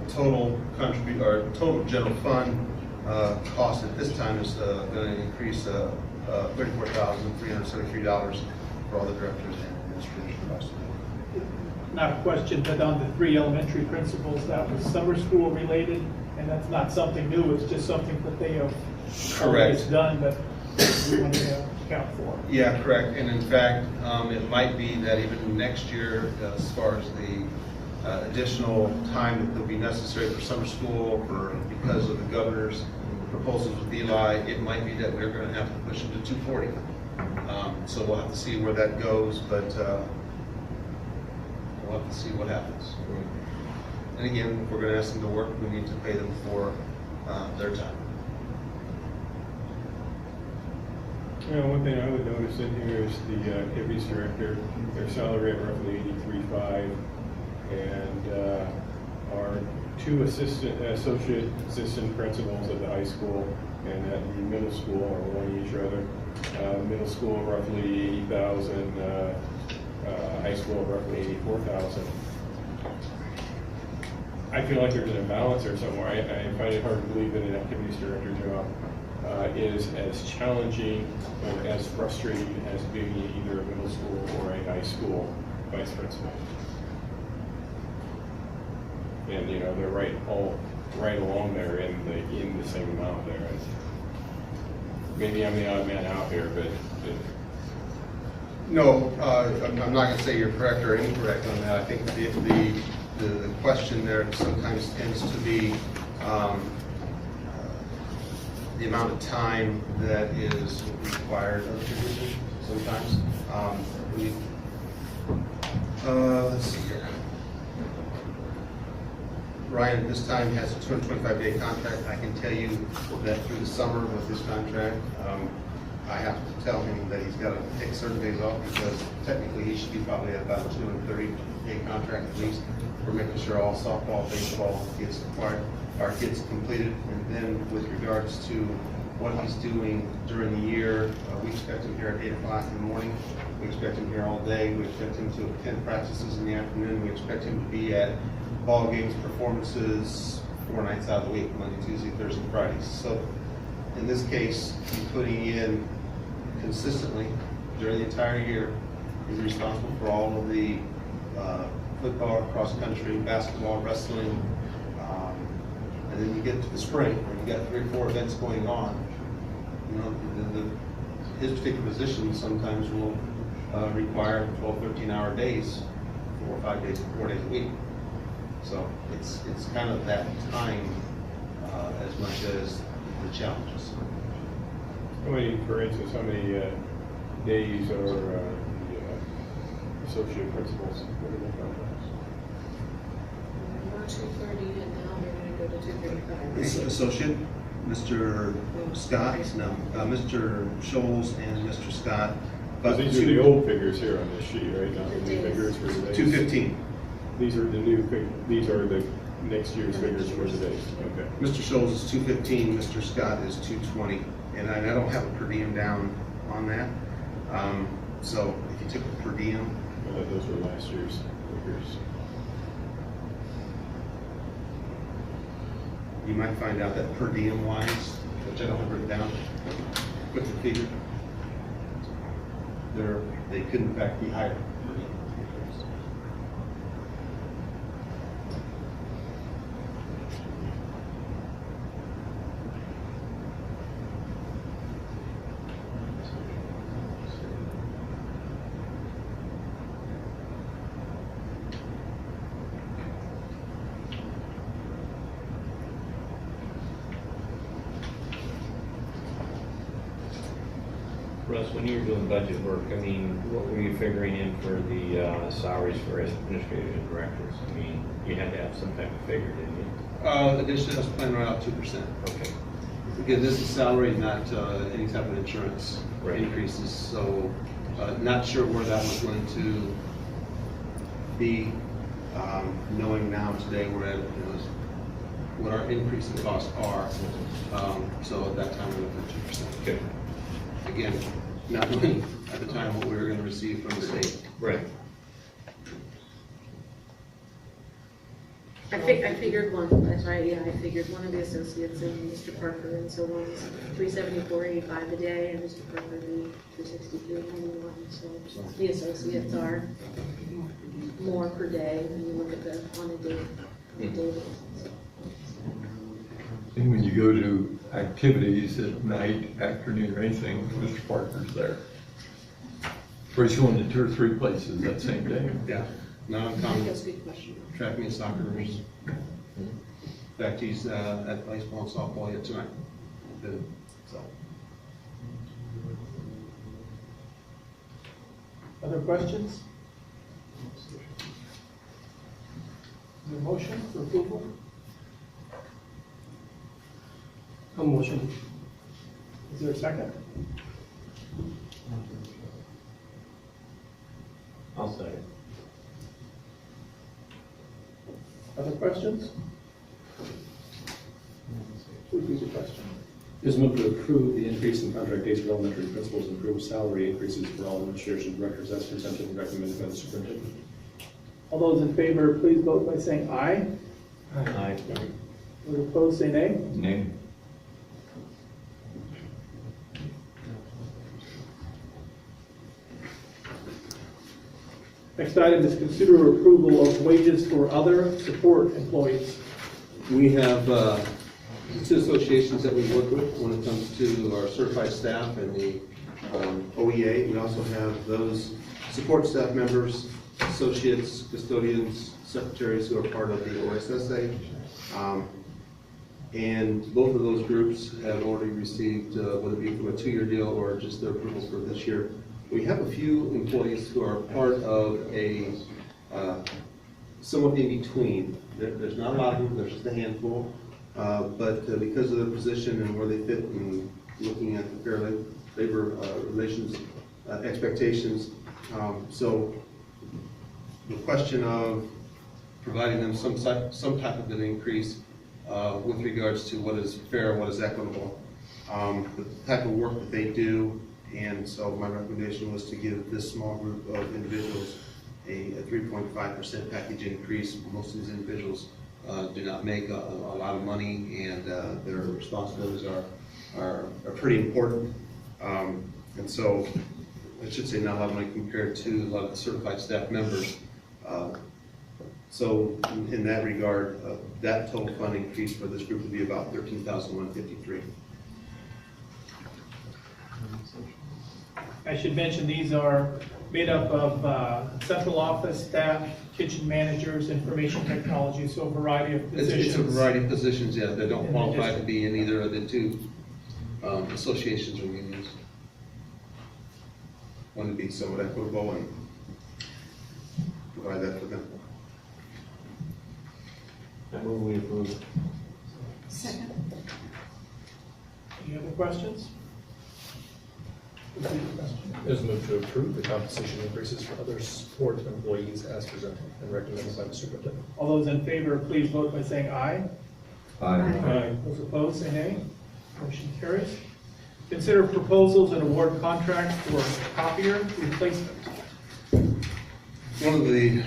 Total total general fund cost at this time is going to increase $34,373 for all the directors and administrators across the board. Not a question, but on the 3 elementary principals, that was summer school related, and that's not something new, it's just something that they have always done, but we want to account for. Yeah, correct. And in fact, it might be that even next year, as far as the additional time that will be necessary for summer school, because of the governor's proposals with Eli, it might be that we're going to have to push them to 240. So we'll have to see where that goes, but we'll have to see what happens. And again, if we're going to ask them to work, we need to pay them for their time. One thing I would notice in here is the Hippies director, their salary at roughly $83,500, and our 2 associate assistant principals at the high school and at the middle school, or 1 each rather. Middle school roughly $80,000, high school roughly $84,000. I feel like there's an imbalance there somewhere. I find it hard to believe that an activities director job is as challenging or as frustrating as being either a middle school or a high school vice principal. And they're right along there in the same amount there. And maybe I'm the odd man out here, but no, I'm not going to say you're correct or incorrect on that. I think the question there sometimes tends to be the amount of time that is required of the position. Sometimes, let's see here. Ryan this time has a 225-day contract. I can tell you that through the summer with his contract, I have to tell him that he's got to take certain days off because technically he should be probably at about a 230-day contract at least. We're making sure all softball, baseball gets completed. And then with regards to what he's doing during the year, we expect him here at 8 o'clock in the morning. We expect him here all day. We expect him to attend practices in the afternoon. We expect him to be at ball games, performances 4 nights out of the week, Monday, Tuesday, Thursday, Fridays. So in this case, he's putting in consistently during the entire year. He's responsible for all of the football, cross country, basketball, wrestling, and then you get to the spring where you got 3 or 4 events going on. His particular position sometimes will require 12, 13-hour days, 4 or 5 days, 4 days a week. So it's kind of that time as much as the challenges. For instance, how many days are the associate principals? What are their contracts? We're 230 and now they're going to go to 235. His associate, Mr. Scott, Mr. Scholes and Mr. Scott. But these are the old figures here on this sheet, right? Not the new figures for the days. 215. These are the new these are the next year's figures for the days. Okay. Mr. Scholes is 215, Mr. Scott is 220, and I don't have a per diem down on that. So if you took the per diem, those were last year's figures. You might find out that per diem wise, which I don't have written down, with the figure, they could in fact be higher. Alice, when you were doing budget work, I mean, what were you figuring in for the salaries for administrators and directors? I mean, you had to have some type of figure, didn't you? Additionally, I was planning around 2%. Okay. Again, this is salary, not any type of insurance increases, so not sure where that was going to be. Knowing now today we're at what our increase in costs are. So at that time we looked at 2%. Okay. Again, not knowing at the time what we were going to receive from the state. Right. I figured one, that's right, yeah, I figured one of the associates and Mr. Parker, and so one's $374.85 a day, and Mr. Parker the $263.91, so the associates are more per day when you look at the on a day basis. And when you go to activities at night, afternoon, or anything, Mr. Parker's there. Or he's going to 2 or 3 places that same day. Yeah. Non-common track meet soccer's. In fact, he's at baseball and softball yet tonight. So. Other questions? Is there a motion for approval? A motion. Is there a second? I'll say it. Other questions? Repeat the question. Is moved to approve the increase in contract dates for elementary principals and approve salary increases for all administrators and directors as presented and recommended by the superintendent. All those in favor, please vote by saying aye. Aye. Those opposed, say nay. Nay. Next item is consider approval of wages for other support employees. We have 2 associations that we work with when it comes to our certified staff and the OEA. We also have those support staff members, associates, custodians, secretaries who are part of the OSSA. And both of those groups have already received, whether it be from a 2-year deal or just their approval for this year. We have a few employees who are part of a somewhat in between. There's not a lot of them, there's just a handful. But because of their position and where they fit in looking at the Fair Labor Relations expectations, so the question of providing them some type of an increase with regards to what is fair, what is equitable, the type of work that they do. And so my recommendation was to give this small group of individuals a 3.5% package increase. Most of these individuals do not make a lot of money, and their responsibilities are pretty important. And so I should say not a lot of money compared to a lot of the certified staff members. So in that regard, that total fund increase for this group would be about $13,153. I should mention these are made up of central office staff, kitchen managers, information technology, so a variety of positions. It's a variety of positions, yeah, that don't qualify to be in either of the 2 associations or unions. Want to be somewhat equitable and provide that for them. I move we approve. Second. Any other questions? Is moved to approve the compensation increases for other support employees as presented and recommended by the superintendent. All those in favor, please vote by saying aye. Aye. Those opposed, say nay. Motion carries. Consider proposals and award contracts for copier replacement. One of the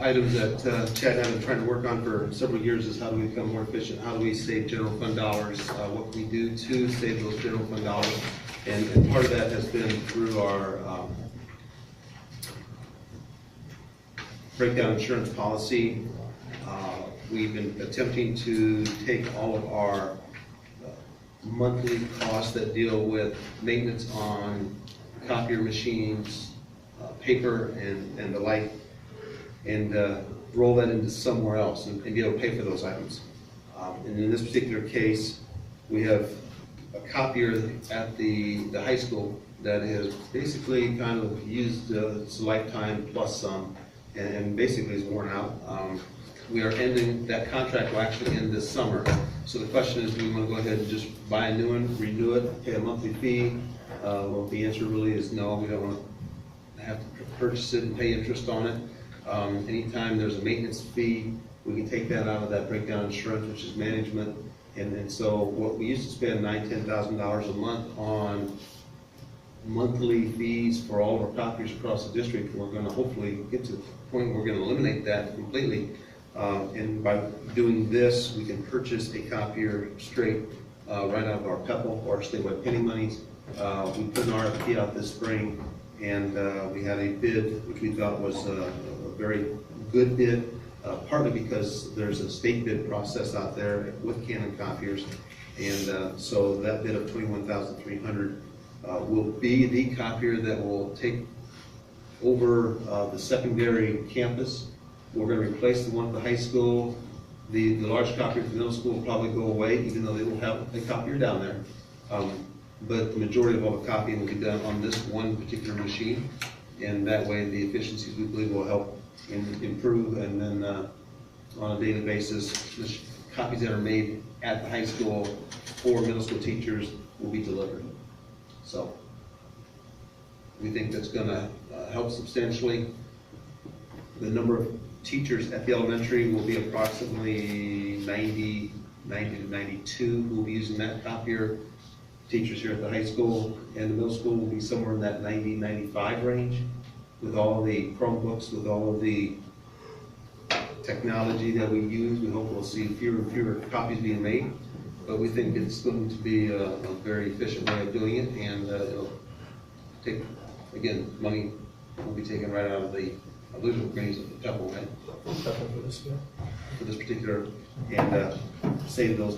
items that Chad and I have been trying to work on for several years is how do we become more efficient? How do we save general fund dollars? What can we do to save those general fund dollars? And part of that has been through our breakdown insurance policy. We've been attempting to take all of our monthly costs that deal with maintenance on copier machines, paper, and the like, and roll that into somewhere else and be able to pay for those items. And in this particular case, we have a copier at the high school that is basically kind of used its lifetime plus some, and basically is worn out. We are ending, that contract will actually end this summer. So the question is, do we want to go ahead and just buy a new one, renew it, pay a monthly fee? Well, the answer really is no. We don't want to have to purchase it and pay interest on it. Anytime there's a maintenance fee, we can take that out of that breakdown insurance, which is management. And so what we used to spend $9,000, $10,000 a month on monthly fees for all of our copiers across the district, we're going to hopefully get to the point where we're going to eliminate that completely. And by doing this, we can purchase a copier straight right out of our PEPAL or statewide penny monies. We put an RFP out this spring, and we had a bid which we thought was a very good bid, partly because there's a state bid process out there with Canon copiers, and so that bid of $21,300 will be the copier that will take over the secondary campus. We're going to replace the one at the high school. The large copier at the middle school will probably go away, even though they will have a copier down there. But the majority of all the copying will be done on this one particular machine, and that way the efficiencies we believe will help improve. And then on a daily basis, the copies that are made at the high school for middle school teachers will be delivered. So we think that's going to help substantially. The number of teachers at the elementary will be approximately 90 to 92 who will be using that copier. Teachers here at the high school and the middle school will be somewhere in that 90, 95 range. With all the Chromebooks, with all of the technology that we use, we hope we'll see fewer and fewer copies being made. But we think it's going to be a very efficient way of doing it, and it'll take, again, money will be taken right out of the original grades of the PEPAL, right? For this particular, and save those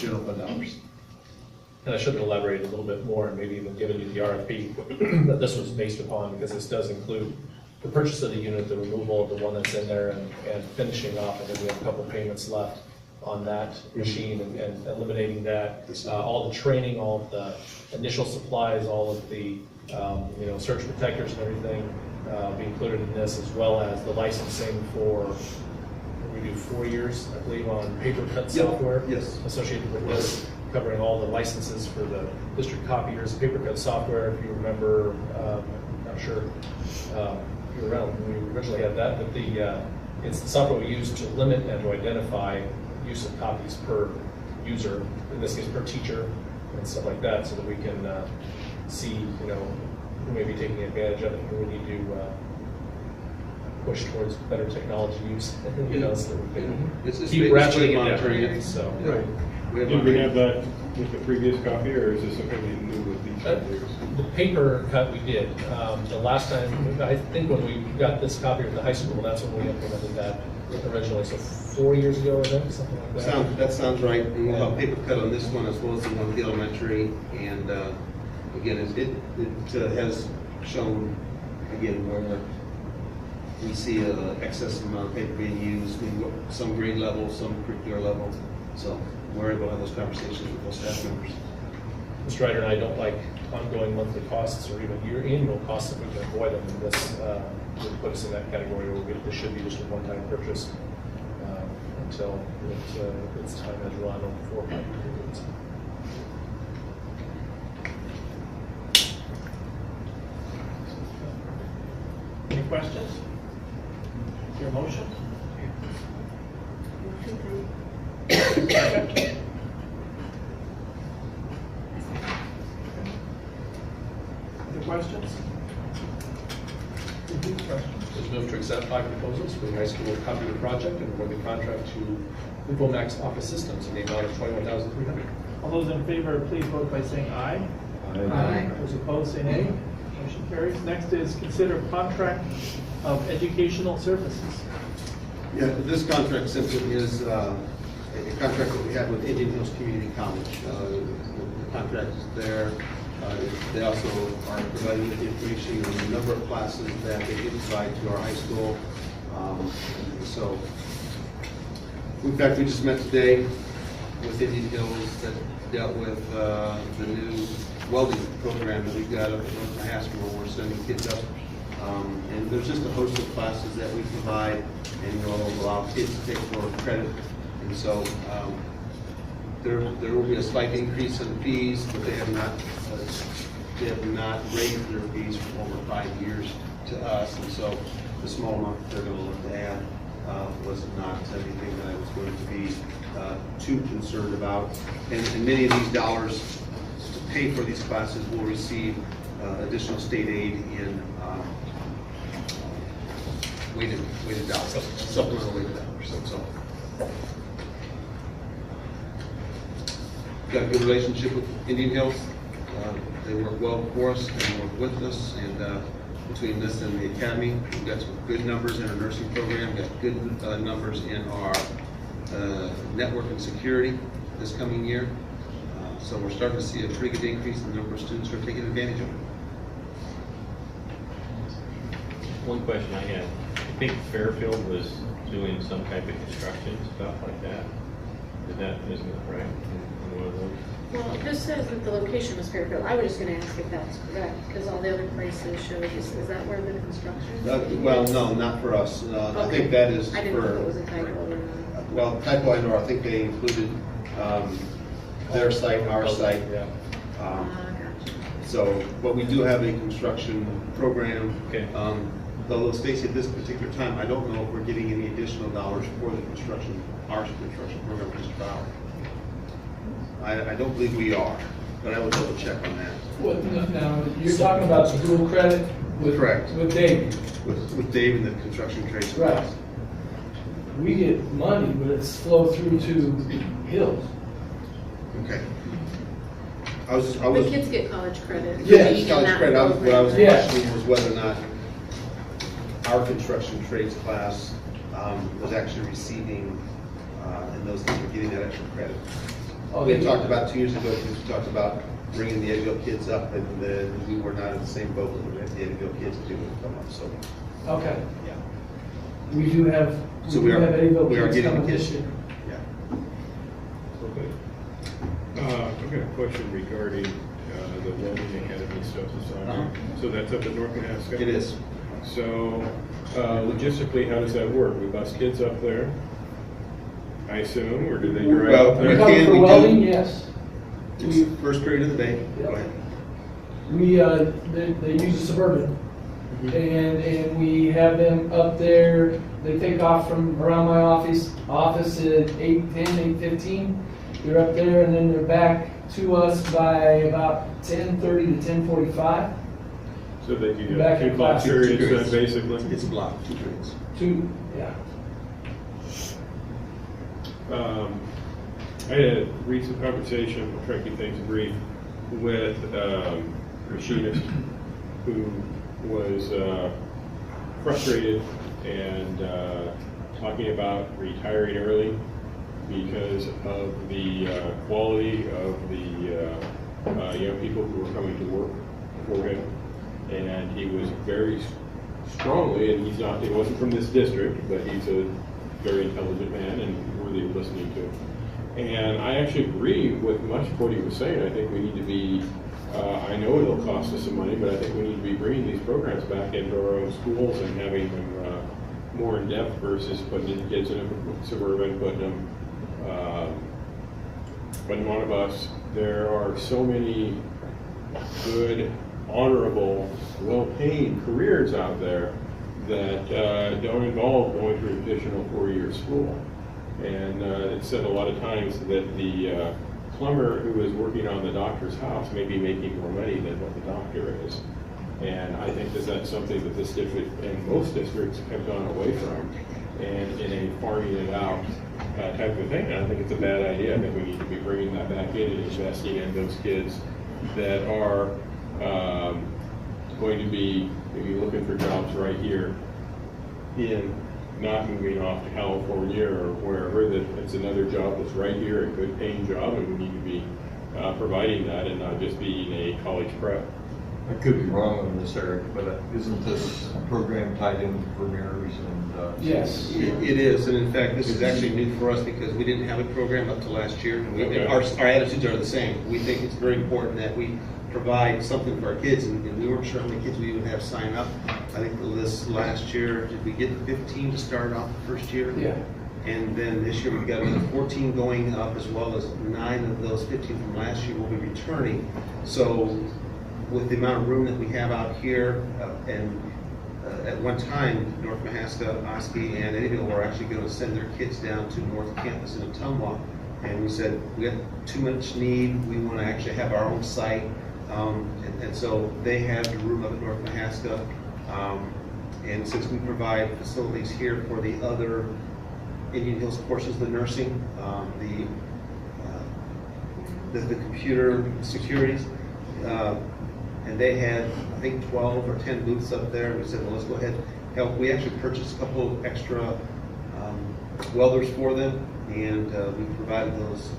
general fund dollars. And I should have elaborated a little bit more and maybe even given you the RFP that this was based upon, because this does include the purchase of the unit, the removal of the one that's in there, and finishing off, and then we have a couple payments left on that machine, and eliminating that. All the training, all of the initial supplies, all of the surge protectors and everything be included in this, as well as the licensing for, we do 4 years, I believe, on paper cut software. Yes. Associated with this, covering all the licenses for the district copiers, paper cut software. If you remember, not sure if you were around when we originally had that, but it's the software we use to limit and to identify use of copies per user, in this case per teacher, and stuff like that, so that we can see, who may be taking advantage of it, who we need to push towards better technology use, so that we can keep ratcheting it down. So, right. Did we have that with the previous copy, or is this something new with these copiers? The paper cut we did. The last time, I think when we got this copy at the high school, that's when we implemented that originally. So 4 years ago, I think, something like that. That sounds right. And we'll have paper cut on this one as well as the one at the elementary. And again, it has shown, again, where we see an excess amount of paper being used, maybe some grade level, some curricular level. So we're able to have those conversations with those staff members. Mr. Ryder and I don't like ongoing monthly costs or even annual costs if we can avoid them. And this would put us in that category where this should be just a one-time purchase until it's time as run on before. Any questions? Your motion? Other questions? Just move to accept 5 proposals for the high school copier project and award the contract to InfoMax Office Systems in the amount of $21,300. All those in favor, please vote by saying aye. Aye. Those opposed, say nay. Motion carries. Next is consider contract of educational services. Yeah, this contract simply is a contract that we have with Indian Hills Community College. The contract is there. They also are providing the information on the number of classes that they can provide to our high school. So, in fact, we just met today with Indian Hills that dealt with the new welding program that we've got up at North Mahaska where we're sending kids up. And there's just a host of classes that we provide and we'll allow kids to take more credit. And so there will be a slight increase in fees, but they have not raised their fees for over 5 years to us. And so the small amount that they're going to look to add was not anything that I was going to be too concerned about. And many of these dollars to pay for these classes will receive additional state aid in weighted dollars, supplemental weighted dollars. So got a good relationship with Indian Hills. They work well for us and work with us, and between this and the academy, we've got some good numbers in our nursing program, got good numbers in our network and security this coming year. So we're starting to see a pretty good increase in the number of students who are taking advantage of it. One question I had, I think Fairfield was doing some type of construction, stuff like that. Isn't that right? In one of those? Well, this says that the location was Fairfield. I was just gonna ask if that's correct, because all the other places show, is that where the construction is? Well, no, not for us. I think that is I didn't know if it was a typo or not. Well, typo I know, I think they included their site, our site. So, but we do have a construction program. Okay. Although Stacy, at this particular time, I don't know if we're getting any additional dollars for the construction, our construction program, Mr. Bauer. I don't believe we are, but I will double check on that. What, now, you're talking about the dual credit with, correct. With Dave? With Dave and the construction trades. Right. We get money, but it's flow through to Hills. Okay. The kids get college credit. Yes, college credit. What I was Yes. questioning was whether or not our construction trades class was actually receiving, and those kids were getting that extra credit. Oh, We had talked about 2 years ago, we talked about bringing the Eddyville kids up, and then we were not in the same boat with the Eddyville kids that didn't come up, so. Okay. Yeah. We do have, So we are Eddyville we are kids getting coming kids. this year. Yeah. Okay. I've got a question regarding the welding academy stuff that's on there. So that's up at North Mahaska? It is. So logistically, how does that work? We bus kids up there, I assume, or do they drive Well, up we there? can, For we welding, do. yes. It's first period of the day. Go ahead. We, they use a Suburban, and we have them up there. They take off from around my office at 8:10, 8:15. They're up there, and then they're back to us by about 10:30 to 10:45. So they do Back have in 2 block class. periods then, basically? It's a block, 2 periods. Yeah. I had a recent conversation, I'll try to keep things brief, with a machinist who was frustrated and talking about retiring early because of the quality of the young people who were coming to work for him. And he was very strongly, and he wasn't from this district, but he's a very intelligent man and worthy of listening to. And I actually agree with much of what he was saying. I think we need to be, I know it'll cost us some money, but I think we need to be bringing these programs back into our own schools and having them more in depth versus putting the kids in a Suburban, putting them on a bus. There are so many good, honorable, well-paid careers out there that don't involve going through a traditional 4-year school. And it's said a lot of times that the plumber who is working on the doctor's house may be making more money than what the doctor is. And I think that that's something that this district and most districts have gone away from, and in a farming it out type of thing. And I think it's a bad idea. I think we need to be bringing that back in and investing in those kids that are going to be maybe looking for jobs right here in, not moving off to California or wherever, that it's another job that's right here, a good paying job, and we need to be providing that and not just being a college prep. I could be wrong on this, Eric, but isn't this program tied in for mirrors and? Yes. It is, and in fact, this is actually new for us because we didn't have a program up to last year. And our attitudes are the same. We think it's very important that we provide something for our kids, and we weren't sure how many kids we would have sign up. I think this last year, did we get 15 to start off the first year? Yeah. And then this year we've got another 14 going up, as well as 9 of those 15 from last year will be returning. So with the amount of room that we have out here, and at one time, North Mahaska, Oski, and Eddyville were actually going to send their kids down to North Campus in Ottumwa. And we said, we got too much need, we want to actually have our own site. And so they have the room up at North Mahaska. And since we provide facilities here for the other Indian Hills portions of the nursing, the computer securities, and they had, I think, 12 or 10 booths up there. We said, well, let's go ahead and help. We actually purchased a couple of extra welders for them, and we provided those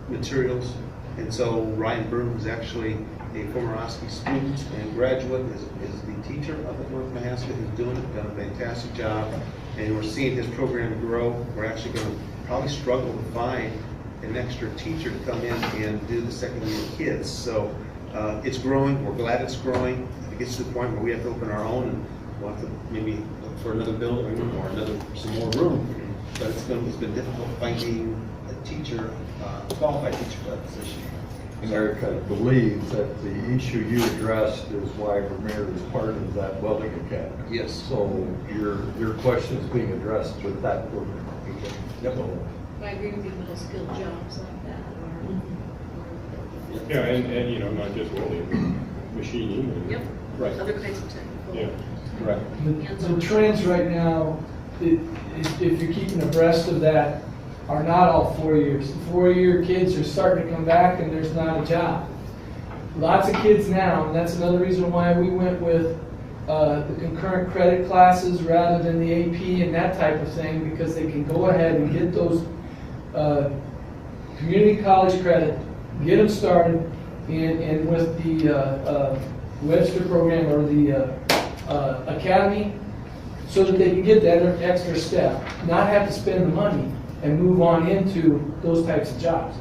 materials. And so Ryan Byrne, who's actually a former Oski student and graduate, is the teacher up at North Mahaska, who's done a fantastic job. And we're seeing his program grow. We're actually going to probably struggle to find an extra teacher to come in and do the second year kids. So it's growing. We're glad it's growing. If it gets to the point where we have to open our own, and we'll have to maybe look for another building or some more room. But it's been difficult finding a teacher, qualified teacher for that position. Eric, I believe that the issue you addressed is why Vermeer is part of that welding academy. Yes. So your question is being addressed with that program. Yep. So, I agree with you, middle skilled jobs like that, or. Yeah, and you know, not just welding, machining. And, Yep. Right. Other kinds of technical. Yeah. Right. The trends right now, if you're keeping abreast of that, are not all 4 years. The 4-year kids are starting to come back and there's not a job. Lots of kids now, and that's another reason why we went with the concurrent credit classes rather than the AP and that type of thing, because they can go ahead and get those community college credit, get them started, and with the Webster program or the academy, so that they can get that extra step, not have to spend the money and move on into those types of jobs.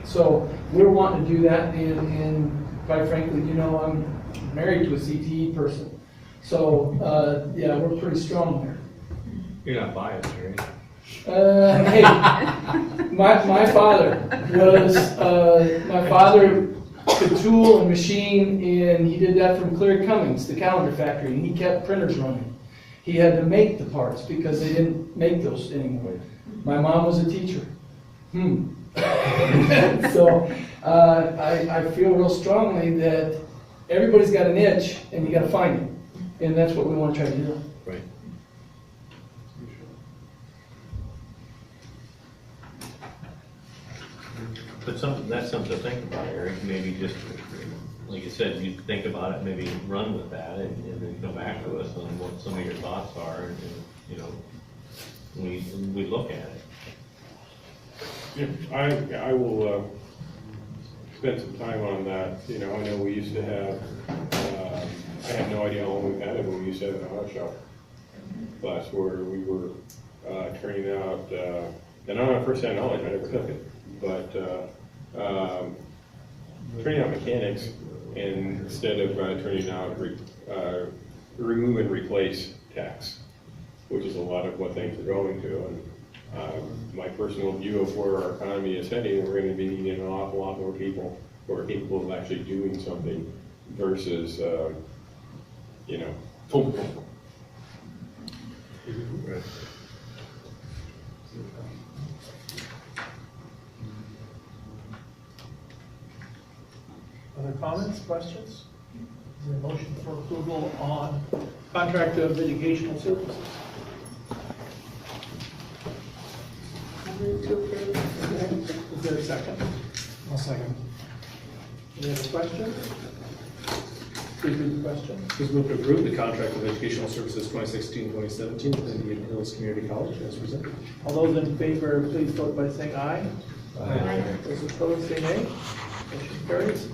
So we're wanting to do that, and quite frankly, you know, I'm married to a CTE person. So yeah, we're pretty strong there. You're not biased, right? Hey, my father could tool and machine, and he did that from Clear Cummings, the calendar factory, and he kept printers running. He had to make the parts because they didn't make those anymore. My mom was a teacher. So I feel real strongly that everybody's got an itch, and you got to find it, and that's what we want to try to do. Right. But that's something to think about, Eric. Maybe just, like you said, you think about it, maybe run with that, and then come back to us on what some of your thoughts are, and you know, we look at it. Yeah, I will spend some time on that. You know, I know we used to have, I have no idea how long we've had it, but we used to have an auto shop class where we were turning out, and on my first hand knowledge, I never took it, but turning out mechanics, and instead of turning out remove and replace techs, which is a lot of what things are going to. And my personal view of where our economy is heading, we're going to be needing an awful lot more people who are capable of actually doing something versus, you know, full. Right. Other comments, questions? Is there a motion for approval on contract of educational services? Is there a second? I'll second. Any other questions? Please read the question. Please move to approve the contract of educational services 2016-2017 with Indian Hills Community College as presented. All those in favor, please vote by saying aye. Aye. Those opposed, say nay. Motion carries.